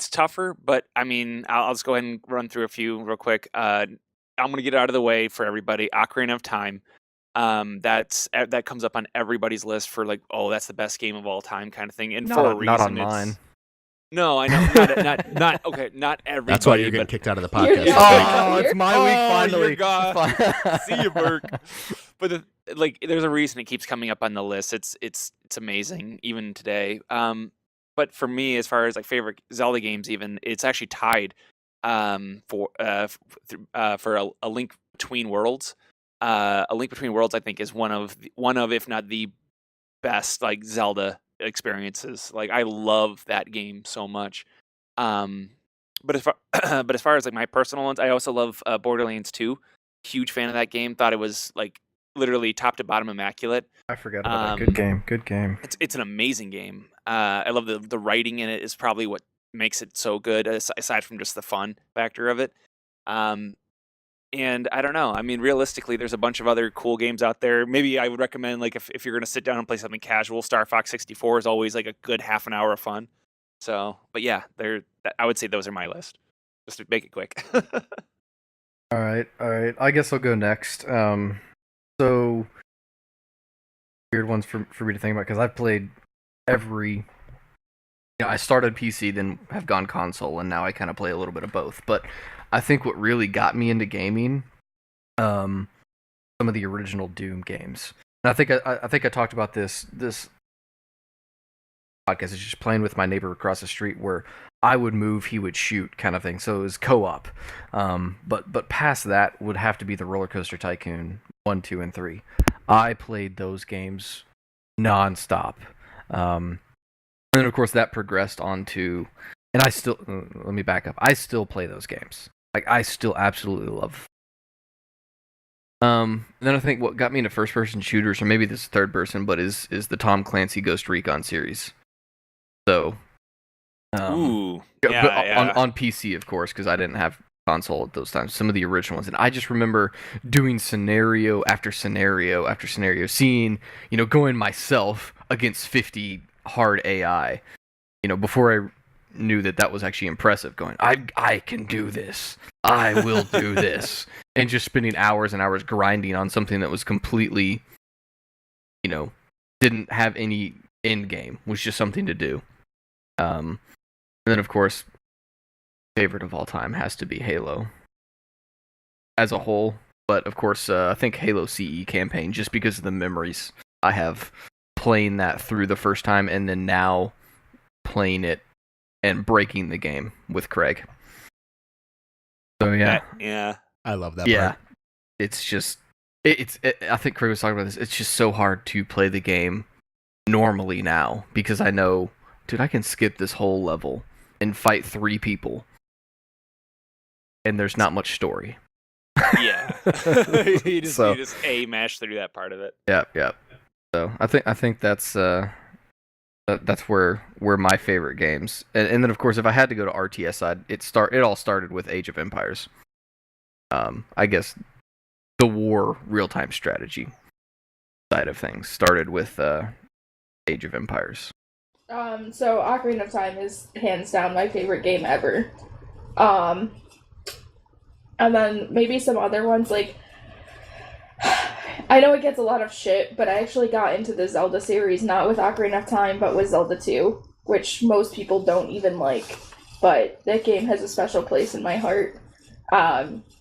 S2: tougher, but I mean, I'll just go ahead and run through a few real quick. I'm going to get it out of the way for everybody. Ocarina of Time. That comes up on everybody's list for like, oh, that's the best game of all time kind of thing. And for a reason,
S3: not on mine.
S2: No, I know, not okay, not everybody.
S1: That's why you're getting kicked out of the podcast.
S3: It's my week finally.
S2: See you, Burke. But there's a reason it keeps coming up on the list. It's amazing even today. But for me, as far as like favorite Zelda games, even it's actually tied for a Link Between Worlds. A Link Between Worlds, I think, is one of if not the best like Zelda experiences. Like I love that game so much. But as far as like my personal ones, I also love Borderlands 2. Huge fan of that game. Thought it was like literally top to bottom immaculate.
S3: I forgot about that. Good game.
S2: It's an amazing game. I love the writing in it is probably what makes it so good, aside from just the fun factor of it. And I don't know. I mean, realistically, there's a bunch of other cool games out there. Maybe I would recommend, like, if you're going to sit down and play something casual, Star Fox 64 is always, like, a good half an hour of fun. So, but yeah, I would say those are my list, just to make it quick.
S3: All right. I guess I'll go next. So, weird ones for me to think about, because I've played every... I started PC, then have gone console, and now I kind of play a little bit of both. But I think what really got me into gaming, some of the original Doom games. And I think I talked about this podcast. Is just playing with my neighbor across the street, where I would move, he would shoot, kind of thing. So it was co-op. But past that would have to be the Roller Coaster Tycoon 1, 2, and 3. I played those games nonstop. And then, of course, that progressed onto... And I still... let me back up. I still play those games. Like, I still absolutely love them. Then I think what got me into first-person shooters, or maybe this is third-person, but is the Tom Clancy Ghost Recon series. So...
S2: Ooh.
S3: Yeah. On PC, of course, because I didn't have console at those times. Some of the original ones. And I just remember doing scenario after scenario after scenario, seeing, going myself against 50... hard AI, before I knew that was actually impressive, going, I can do this, I will do this, and just spending hours and hours grinding on something that was completely, didn't have any end game, was just something to do. And then, of course, favorite of all time has to be Halo as a whole, but of course, I think Halo CE campaign, just because of the memories I have playing that through the first time, and then now playing it and breaking the game with Craig. So
S2: yeah,
S1: I love that.
S3: Yeah,
S1: part.
S3: It's just I think Craig was talking about this. It's just so hard to play the game normally now, because I know, dude, I can skip this whole level and fight 3 people, and there's not much story.
S2: Yeah, you just mash through that part of it.
S3: Yeah. So I think that's where my favorite games, and then of course if I had to go to RTS side, it all started with Age of Empires. I guess the war real-time strategy side of things started with Age of Empires.
S4: So Ocarina of Time is hands down my favorite game ever. And then maybe some other ones like I know it gets a lot of shit, but I actually got into the Zelda series not with Ocarina of Time, but with Zelda 2, which most people don't even like. But that game has a special place in my heart.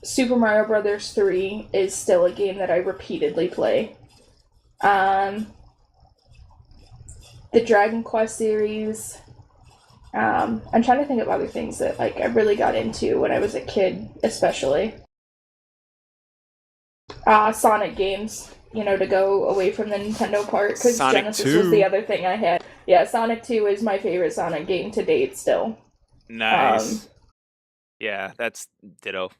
S4: Super Mario Bros. 3 is still a game that I repeatedly play. The Dragon Quest series. I'm trying to think of other things that like I really got into when I was a kid, especially. Sonic games, to go away from the Nintendo part, because Genesis 2 was the other thing I had. Yeah, Sonic 2 is my favorite Sonic game to date still.
S2: Nice. Yeah, that's ditto.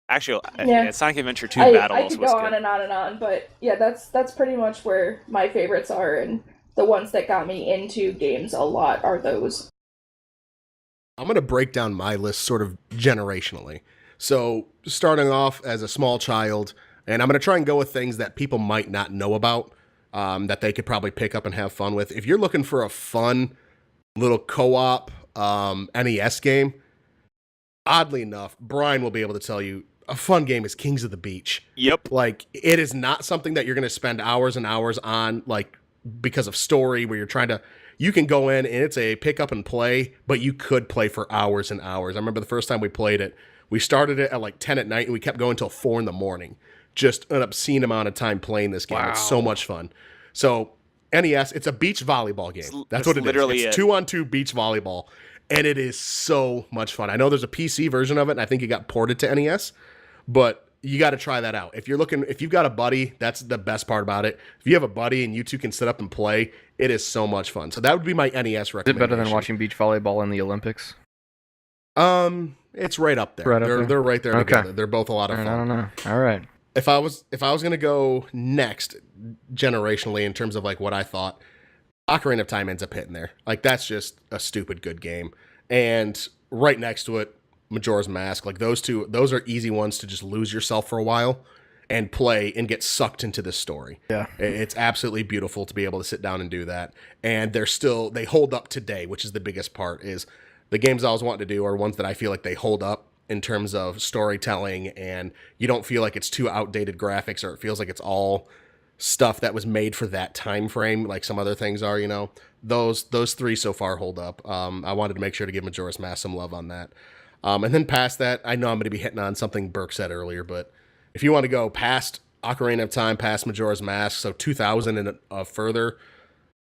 S2: Actually, yeah, Sonic Adventure 2 Battles
S4: I could go on and on and on, but yeah, that's pretty much where my favorites are, and the ones that got me into games a lot are those.
S1: I'm going to break down my list sort of generationally. So, starting off as a small child, and I'm going to try and go with things that people might not know about, that they could probably pick up and have fun with. If you're looking for a fun little co-op NES game, oddly enough, Brian will be able to tell you a fun game is Kings of the Beach.
S2: Yep.
S1: Like, it is not something that you're going to spend hours and hours on, like, because of story, where you're trying to... You can go in, and it's a pick up and play, but you could play for hours and hours. I remember the first time we played it, we started it at like 10 at night, and we kept going until 4 in the morning. Just an obscene amount of time playing this game. Wow. It's so much fun. So, NES, it's a beach volleyball game. That's what it is. It's 2-on-2 beach volleyball, and it is so much fun. I know there's a PC version of it, and I think it got ported to NES, but you got to try that out. If you've got a buddy, that's the best part about it. If you have a buddy and you two can sit up and play, it is so much fun. So that would be my NES recommendation.
S3: Is it better than watching beach volleyball in the Olympics?
S1: It's right up there. They're right there together. They're both a lot of fun.
S3: I don't know. All right.
S1: If I was gonna go next generationally in terms of like what I thought, Ocarina of Time ends up hitting there. Like, that's just a stupid good game. And right next to it, Majora's Mask. Like, those are easy ones to just lose yourself for a while and play and get sucked into this story.
S3: Yeah.
S1: It's absolutely beautiful to be able to sit down and do that. And they hold up today, which is the biggest part. Is the games I was wanting to do are ones that I feel like they hold up in terms of storytelling, and you don't feel like it's too outdated graphics, or it feels like it's all stuff that was made for that time frame, like some other things are. Those three so far hold up. I wanted to make sure to give Majora's Mask some love on that. And then past that, I know I'm going to be hitting on something Burke said earlier, but if you want to go past Ocarina of Time, past Majora's Mask, so 2000 and further,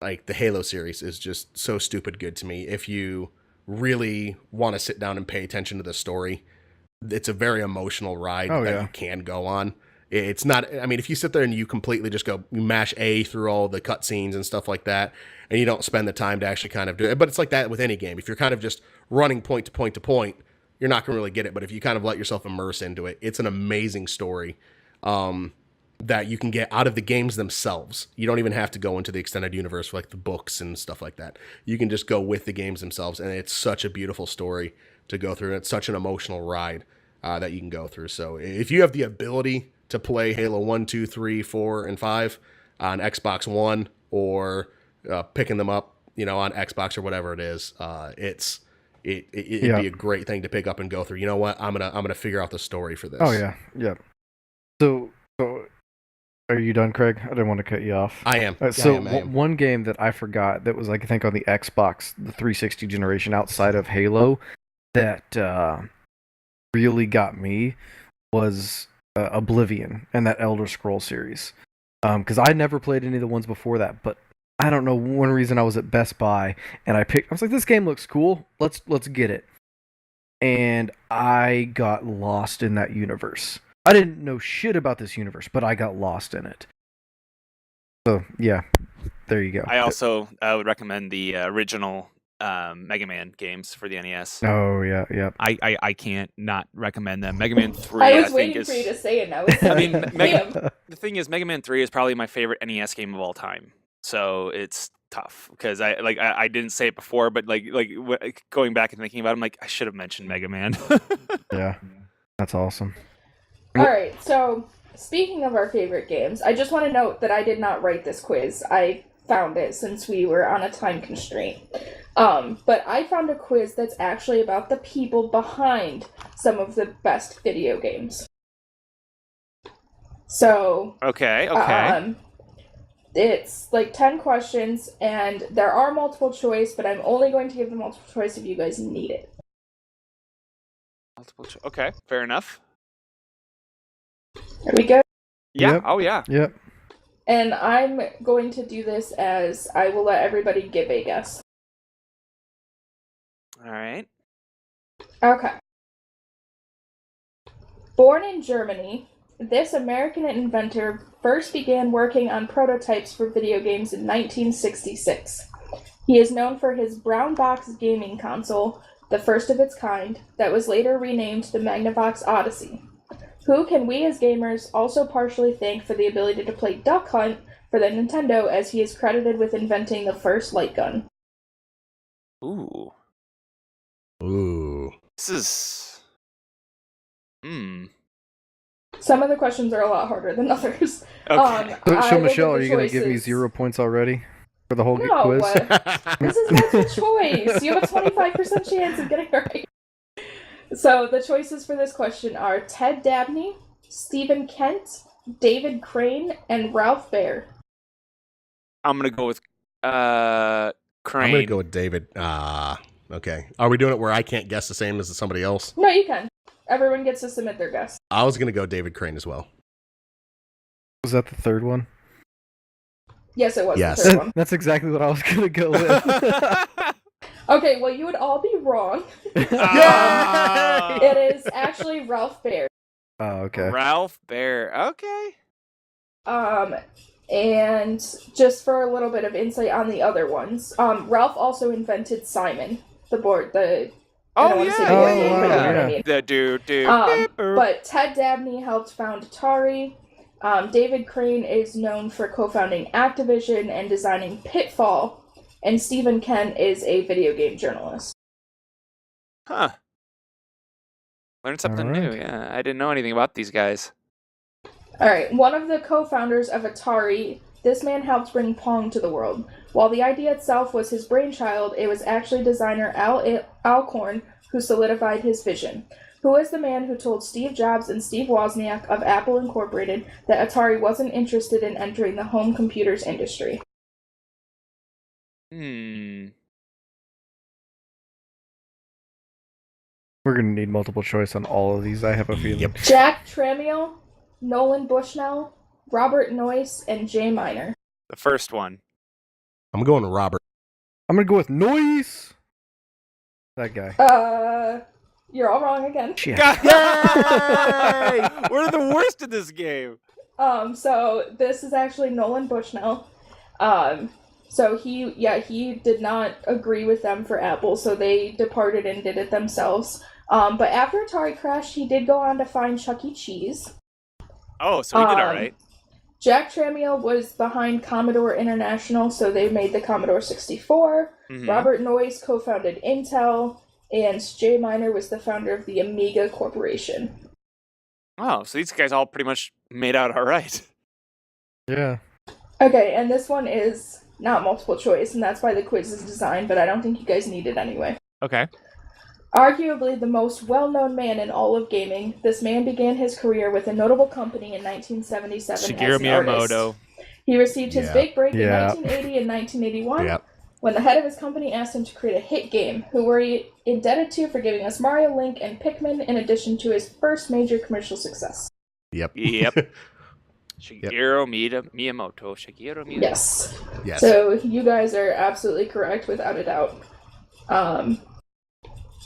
S1: like, the Halo series is just so stupid good to me. If you really want to sit down and pay attention to the story, it's a very emotional ride that you can go on. It's not, I mean, if you sit there and you completely just you mash A through all the cutscenes and stuff like that, and you don't spend the time to actually kind of do it, but it's like that with any game. If you're kind of just running point to point to point, you're not going to really get it. But if you kind of let yourself immerse into it, it's an amazing story that you can get out of the games themselves. You don't even have to go into the extended universe for like the books and stuff like that. You can just go with the games themselves, and it's such a beautiful story to go through, and it's such an emotional ride that you can go through. So if you have the ability to play Halo 1, 2, 3, 4, and 5 on Xbox One, or picking them up, on Xbox or whatever it is, it'd be a great thing to pick up and go through. You know what? I'm gonna figure out the story for this.
S3: Oh yeah. So are you done, Craig? I didn't want to cut you off.
S1: I am.
S3: I am. One game that I forgot that was, like, I think on the Xbox, the 360 generation, outside of Halo, that really got me was Oblivion and that Elder Scrolls series. Because I never played any of the ones before that, but I don't know, one reason I was at Best Buy and I was like, this game looks cool. Let's get it. And I got lost in that universe. I didn't know shit about this universe, but I got lost in it. So, yeah, there you go.
S2: I also would recommend the original Mega Man games for the NES.
S3: Oh, yeah.
S2: I can't not recommend them. Mega Man 3,
S4: I was waiting for you to say it now.
S2: I mean, the thing is, Mega Man 3 is probably my favorite NES game of all time. So it's tough because I didn't say it before, but like going back and thinking about it, I'm like, I should have mentioned Mega Man.
S3: Yeah, that's awesome.
S4: All right, so speaking of our favorite games, I just want to note that I did not write this quiz. I found it since we were on a time constraint. But I found a quiz that's actually about the people behind some of the best video games. So
S2: Okay.
S4: it's like 10 questions, and there are multiple choice, but I'm only going to give the multiple choice if you guys need it.
S2: Multiple choice. Okay, fair enough.
S4: Are we good?
S2: Yeah.
S5: Yep.
S2: Oh yeah.
S5: Yep.
S4: And I'm going to do this as I will let everybody give a guess.
S2: All right.
S4: Okay. Born in Germany, this American inventor first began working on prototypes for video games in 1966. He is known for his brown box gaming console, the first of its kind, that was later renamed the Magnavox Odyssey. Who can we as gamers also partially thank for the ability to play Duck Hunt for the Nintendo, as he is credited with inventing the first light gun?
S2: Ooh. This is.
S4: Some of the questions are a lot harder than others.
S2: Okay.
S5: So Michelle, are you going to give me 0 points already for the whole quiz?
S4: This is multiple choice. You have a 25% chance of getting it right. So the choices for this question are Ted Dabney, Stephen Kent, David Crane, and Ralph Baer.
S2: I'm gonna go with Crane.
S1: I'm gonna go with David. Okay. Are we doing it where I can't guess the same as somebody else?
S4: No, you can. Everyone gets to submit their guess.
S1: I was gonna go David Crane as well.
S5: Was that the third one?
S4: Yes, it was
S1: Yes.
S4: the third one.
S5: That's exactly what I was going to go with.
S4: Okay, well, you would all be wrong.
S2: Ah.
S4: It is actually Ralph Baer.
S5: Oh, okay.
S2: Ralph Baer. Okay.
S4: And just for a little bit of insight on the other ones, Ralph also invented Simon, the board, the...
S2: Oh yeah.
S4: board game, but you know what I
S5: yeah.
S4: mean.
S2: The dude.
S4: But Ted Dabney helped found Atari. David Crane is known for co-founding Activision and designing Pitfall. And Stephen Kent is a video game journalist.
S2: Huh. Learned something
S5: All right.
S2: new. Yeah, I didn't know anything about these guys.
S4: Alright, one of the co-founders of Atari, this man helped bring Pong to the world. While the idea itself was his brainchild, it was actually designer Al Alcorn who solidified his vision. Who is the man who told Steve Jobs and Steve Wozniak of Apple Incorporated that Atari wasn't interested in entering the home computers industry?
S5: We're going to need multiple choice on all of these, I have a feeling.
S1: Yep.
S4: Jack Tramiel, Nolan Bushnell, Robert Noyce, and Jay Miner.
S2: The first one.
S1: I'm going Robert.
S5: I'm going to go with Noise. That guy.
S4: You're all wrong again.
S5: Shit.
S2: Yay! We're the worst at this game.
S4: So this is actually Nolan Bushnell. So he did not agree with them for Apple, so they departed and did it themselves. But after Atari crashed, he did go on to find Chuck E. Cheese.
S2: Oh, so we did all right.
S4: Jack Tramiel was behind Commodore International, so they made the Commodore 64.
S2: Mhm.
S4: Robert Noyce co-founded Intel, and Jay Miner was the founder of the Amiga Corporation.
S2: Oh, so these guys all pretty much made out all right.
S5: Yeah.
S4: Okay, and this one is not multiple choice, and that's why the quiz is designed, but I don't think you guys need it anyway.
S2: Okay.
S4: Arguably the most well-known man in all of gaming, this man began his career with a notable company in 1977
S2: Shigeru
S4: as an artist.
S2: Miyamoto.
S4: He received his big break in
S5: Yeah.
S4: 1980 and 1981
S1: Yep.
S4: when the head of his company asked him to create a hit game, who we're indebted to for giving us Mario, Link, and Pikmin in addition to his first major commercial success.
S1: Yep.
S2: Yep. Shigeru Miyamoto. Shigeru Miyamoto.
S4: Yes.
S1: Yes.
S4: So you guys are absolutely correct without a doubt.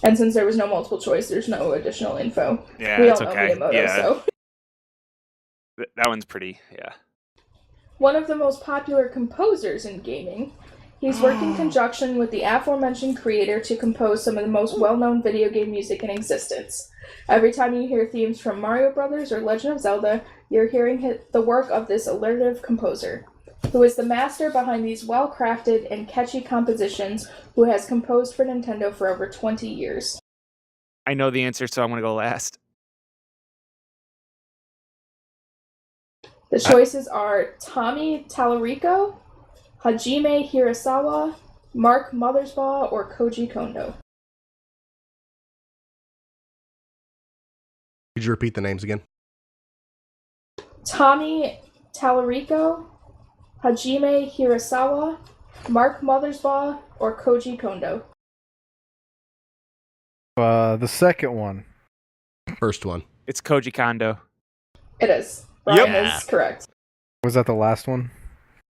S4: And since there was no multiple choice, there's no additional info.
S2: Yeah,
S4: We
S2: it's
S4: all know
S2: okay.
S4: Miyamoto,
S2: Yeah.
S4: so.
S2: That one's pretty, yeah.
S4: One of the most popular composers in gaming, he's worked in conjunction with the aforementioned creator to compose some of the most well-known video game music in existence. Every time you hear themes from Mario Brothers or Legend of Zelda, you're hearing the work of this alliterative composer, who is the master behind these well-crafted and catchy compositions, who has composed for Nintendo for over 20 years.
S2: I know the answer, so I'm going to go last.
S4: The choices are Tommy Tallarico, Hajime Hirasawa, Mark Mothersbaugh, or Koji Kondo.
S1: Could you repeat the names again?
S4: Tommy Tallarico, Hajime Hirasawa, Mark Mothersbaugh, or Koji Kondo?
S5: The second one.
S1: First one.
S2: It's Koji Kondo.
S4: It is. Brian is correct.
S5: Was that the last one?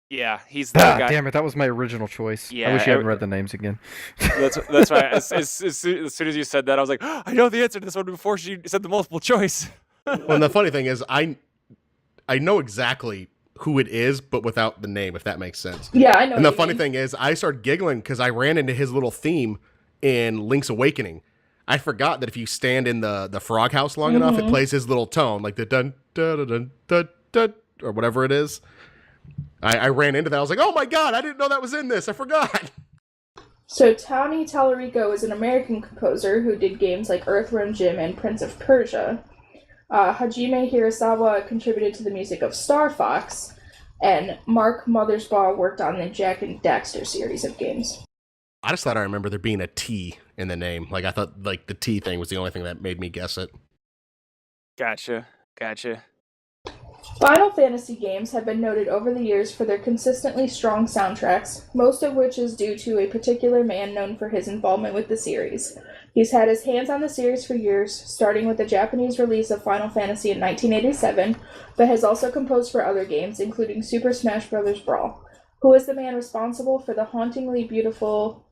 S2: Yeah, he's the guy.
S5: Damn it, that was my original choice.
S2: Yeah,
S5: I wish you hadn't read the names again.
S2: That's why. As soon as you said that, I was like, oh, I know the answer to this one before she said the multiple choice.
S1: Well, and the funny thing is, I know exactly who it is, but without the name, if that makes sense.
S4: Yeah, I know.
S1: And the funny thing is, I started giggling because I ran into his little theme in Link's Awakening. I forgot that if you stand in the frog house long enough, it plays his little tone, like the dun dun dun dun dun, dun or whatever it is. I ran into that. I was like, oh my god, I didn't know that was in this. I forgot.
S4: So Tommy Tallarico is an American composer who did games like Earthworm Jim and Prince of Persia. Hajime Hirasawa contributed to the music of Star Fox, and Mark Mothersbaugh worked on the Jack and Daxter series of games.
S1: I just thought I remember there being a T in the name. Like, I thought like the T thing was the only thing that made me guess it.
S2: Gotcha.
S4: Final Fantasy games have been noted over the years for their consistently strong soundtracks, most of which is due to a particular man known for his involvement with the series. He's had his hands on the series for years, starting with the Japanese release of Final Fantasy in 1987, but has also composed for other games, including Super Smash Bros. Brawl. Who is the man responsible for the hauntingly beautiful,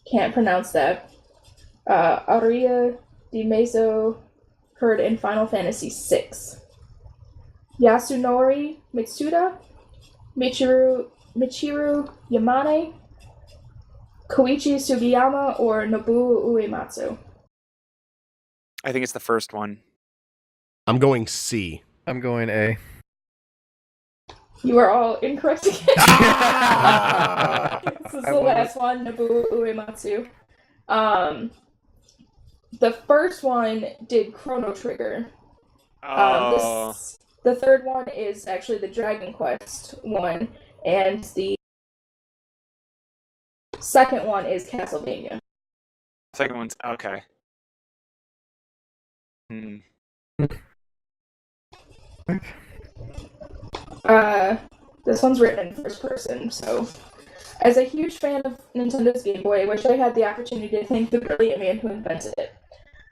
S4: can't pronounce that, Aria di Mezzo, heard in Final Fantasy VI? Yasunori Mitsuda, Michiru Yamane, Koichi Sugiyama, or Nobuo Uematsu?
S2: I think it's the first one.
S1: I'm going C.
S5: I'm going A.
S4: You are all incorrect again. This is the last one, Nobuo Uematsu. The first one did Chrono Trigger. The third one is actually the Dragon Quest one, and the second one is Castlevania.
S2: Second one's okay.
S4: This one's written in first person, so as a huge fan of Nintendo's Game Boy, I wish I had the opportunity to thank the brilliant man who invented it.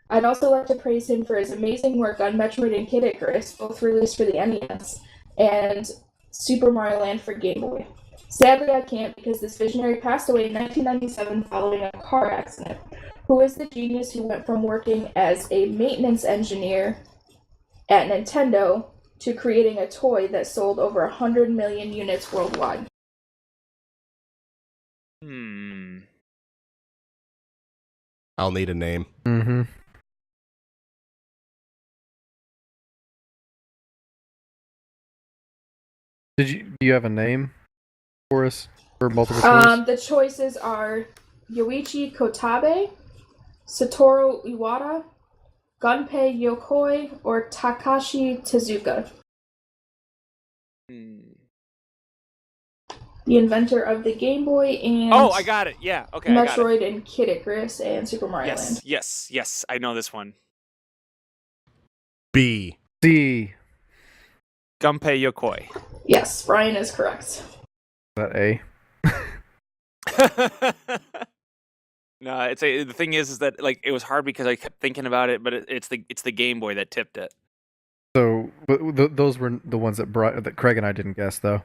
S4: I'd also like to praise him for his amazing work on Metroid and Kid Icarus, both released for the NES, and Super Mario Land for Game Boy. Sadly, I can't because this visionary passed away in 1997 following a car accident. Who is the genius who went from working as a maintenance engineer at Nintendo to creating a toy that sold over 100 million units worldwide?
S1: I'll need a name.
S5: Mm-hmm. Do you have a name for us for multiple choice?
S4: The choices are Yoichi Kotabe, Satoru Iwata, Gunpei Yokoi, or Takashi Tezuka. The inventor of the Game Boy and
S2: I got it. Yeah, okay.
S4: Metroid and Kid Icarus and Super Mario Land.
S2: Yes. I know this one.
S1: B.
S5: C.
S2: Gunpei Yokoi.
S4: Yes, Brian is correct.
S5: Is that A?
S2: No, the thing is that like it was hard because I kept thinking about it, but it's the Game Boy that tipped it.
S5: So, but those were the ones that Craig and I didn't guess, though.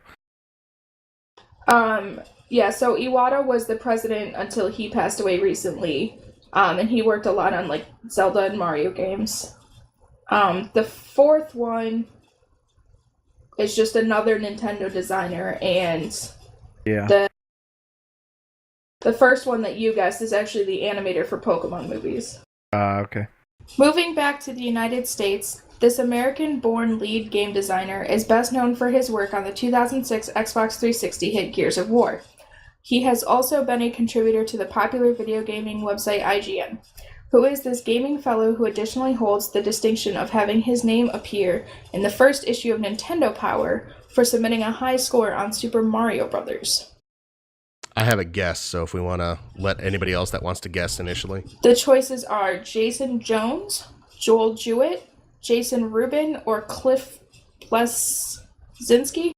S4: Yeah, so Iwata was the president until he passed away recently, and he worked a lot on, like, Zelda and Mario games. The fourth one is just another Nintendo designer, and the first one that you guessed is actually the animator for Pokemon movies.
S5: Okay.
S4: Moving back to the United States, this American-born lead game designer is best known for his work on the 2006 Xbox 360 hit Gears of War. He has also been a contributor to the popular video gaming website IGN. Who is this gaming fellow who additionally holds the distinction of having his name appear in the first issue of Nintendo Power for submitting a high score on Super Mario Bros.?
S1: I have a guess, so if we want to let anybody else that wants to guess initially.
S4: The choices are Jason Jones, Joel Jewett, Jason Rubin, or Cliff Plesinski.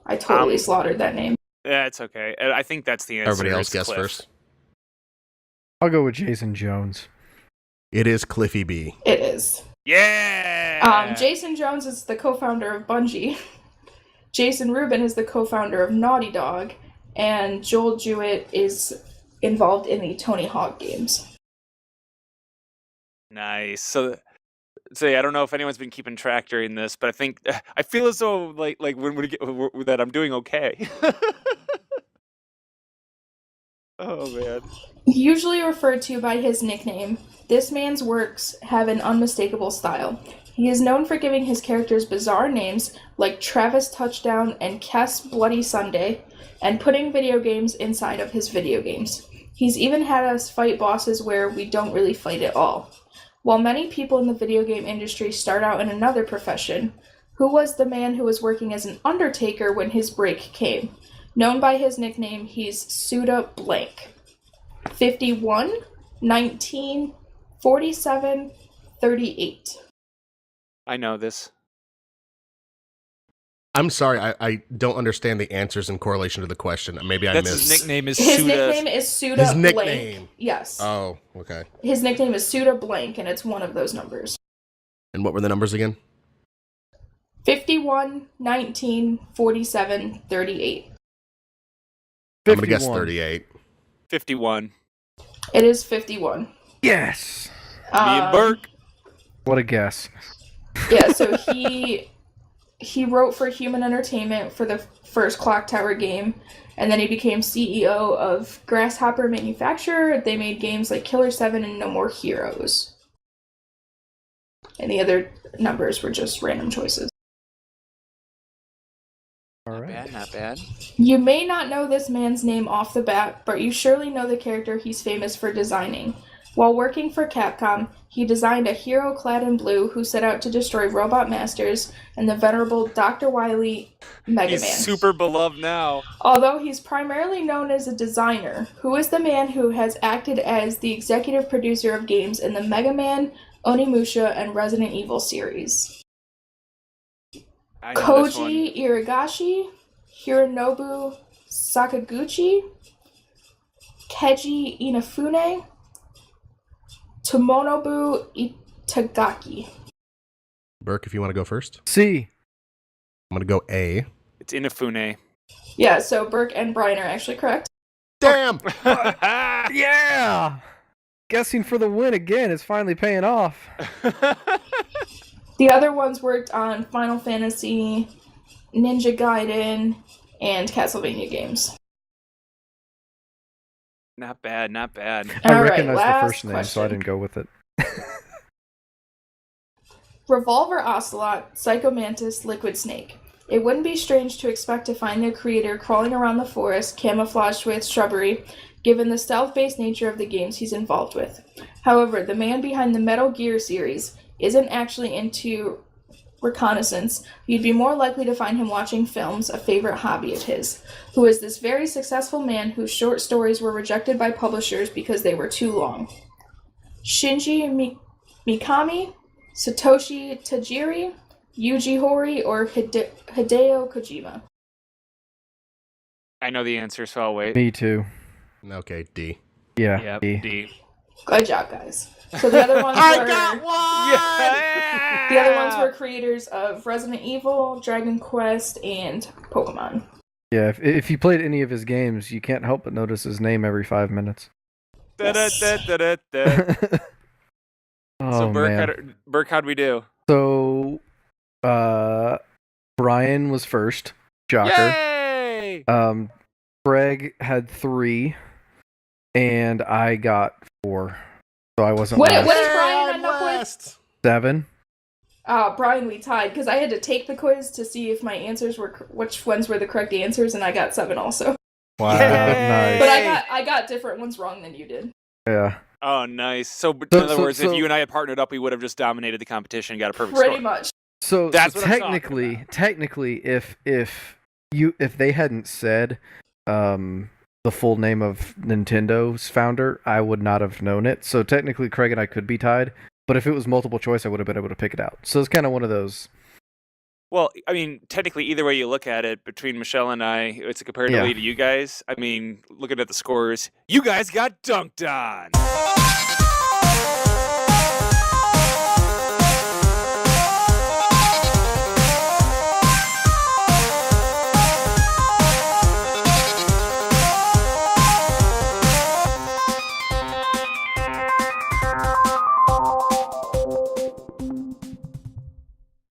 S4: I totally slaughtered that name.
S2: Yeah, it's okay. I think that's the answer.
S1: Everybody else
S2: It's
S1: guess
S2: Cliff.
S1: first.
S5: I'll go with Jason Jones.
S1: It is Cliffy B.
S4: It is.
S2: Yeah!
S4: Jason Jones is the co-founder of Bungie. Jason Rubin is the co-founder of Naughty Dog. And Joel Jewett is involved in the Tony Hawk games.
S2: Nice. So yeah, I don't know if anyone's been keeping track during this, but I feel as though like when we get that I'm doing okay. Oh man.
S4: Usually referred to by his nickname, this man's works have an unmistakable style. He is known for giving his characters bizarre names like Travis Touchdown and Kess Bloody Sunday, and putting video games inside of his video games. He's even had us fight bosses where we don't really fight at all. While many people in the video game industry start out in another profession, who was the man who was working as an undertaker when his break came? Known by his nickname, he's Suda Blank. 51, 19, 47, 38.
S2: I know this.
S1: I'm sorry, I don't understand the answers in correlation to the question. Maybe I
S2: That's
S1: missed.
S2: his nickname is
S4: His
S2: Suda.
S4: nickname is Suda
S1: His
S4: Blank.
S1: nickname.
S4: Yes.
S1: Oh, okay.
S4: His nickname is Suda Blank, and it's one of those numbers.
S1: And what were the numbers again?
S4: 51, 19, 47, 38.
S1: I'm gonna guess 38.
S2: 51.
S4: It is 51.
S5: Yes.
S2: Me and Burke.
S5: What a guess.
S4: Yeah, so he wrote for Human Entertainment for the first Clock Tower game, and then he became CEO of Grasshopper Manufacturer. They made games like Killer 7 and No More Heroes. And the other numbers were just random choices.
S5: All right.
S2: Not bad.
S4: You may not know this man's name off the bat, but you surely know the character he's famous for designing. While working for Capcom, he designed a hero clad in blue who set out to destroy Robot Masters and the venerable Dr. Wily Mega
S2: He's
S4: Man.
S2: super beloved now.
S4: Although he's primarily known as a designer, who is the man who has acted as the executive producer of games in the Mega Man, Onimusha, and Resident Evil series.
S2: I know this one.
S4: Koji Iragashi, Hironobu Sakaguchi, Keiji Inafune, Tomonobu Itagaki.
S1: Burke, if you want to go first.
S5: C.
S1: I'm gonna go A.
S2: It's Inafune.
S4: Yeah, so Burke and Brian are actually correct.
S1: Damn!
S5: Yeah! Guessing for the win again is finally paying off.
S4: The other ones worked on Final Fantasy, Ninja Gaiden, and Castlevania games.
S2: Not bad, not bad.
S5: I
S4: All right,
S5: recognized the
S4: last
S5: first name, so I
S4: question.
S5: didn't go with it.
S4: Revolver Ocelot, Psycho Mantis, Liquid Snake. It wouldn't be strange to expect to find their creator crawling around the forest, camouflaged with shrubbery, given the stealth-based nature of the games he's involved with. However, the man behind the Metal Gear series isn't actually into reconnaissance. You'd be more likely to find him watching films, a favorite hobby of his, who is this very successful man whose short stories were rejected by publishers because they were too long. Shinji Mikami, Satoshi Tajiri, Yuji Horii, or Hideo Kojima.
S2: I know the answer, so I'll wait.
S5: Me too.
S1: Okay, D.
S5: Yeah.
S2: Yep,
S5: D.
S2: D.
S4: Good job, guys. So the other ones
S1: I
S4: were
S1: got one!
S4: the other ones were creators of Resident Evil, Dragon Quest, and Pokemon.
S5: Yeah, if you played any of his games, you can't help but notice his name every 5 minutes.
S2: Da-da-da-da-da-da.
S5: Oh,
S2: So
S5: man.
S2: Burke, how'd we do?
S5: So, Brian was first. Shocker.
S2: Yay!
S5: Craig had 3, and I got 4. So I wasn't
S4: What
S5: last.
S4: did Brian end up with?
S5: 7.
S4: Brian, we tied because I had to take the quiz to see if my answers were which ones were the correct answers, and I got 7 also.
S5: Wow,
S2: Yay!
S4: But
S5: nice.
S4: I got different ones wrong than you did.
S5: Yeah.
S2: Oh, nice. So, in other words, if
S5: so-
S2: you and I had partnered up, we would have just dominated the competition and got a perfect
S4: Pretty
S2: score.
S4: much.
S5: So,
S2: That's
S5: so
S2: what I'm talking
S5: technically, if they hadn't said the full name of Nintendo's founder, I would not have known it. So technically, Craig and I could be tied. But if it was multiple choice, I would have been able to pick it out. So it's kind of one of those.
S2: Well, I mean, technically, either way you look at it, between Michelle and I, it's comparatively to you guys. I mean, looking at the scores, you guys got dunked on.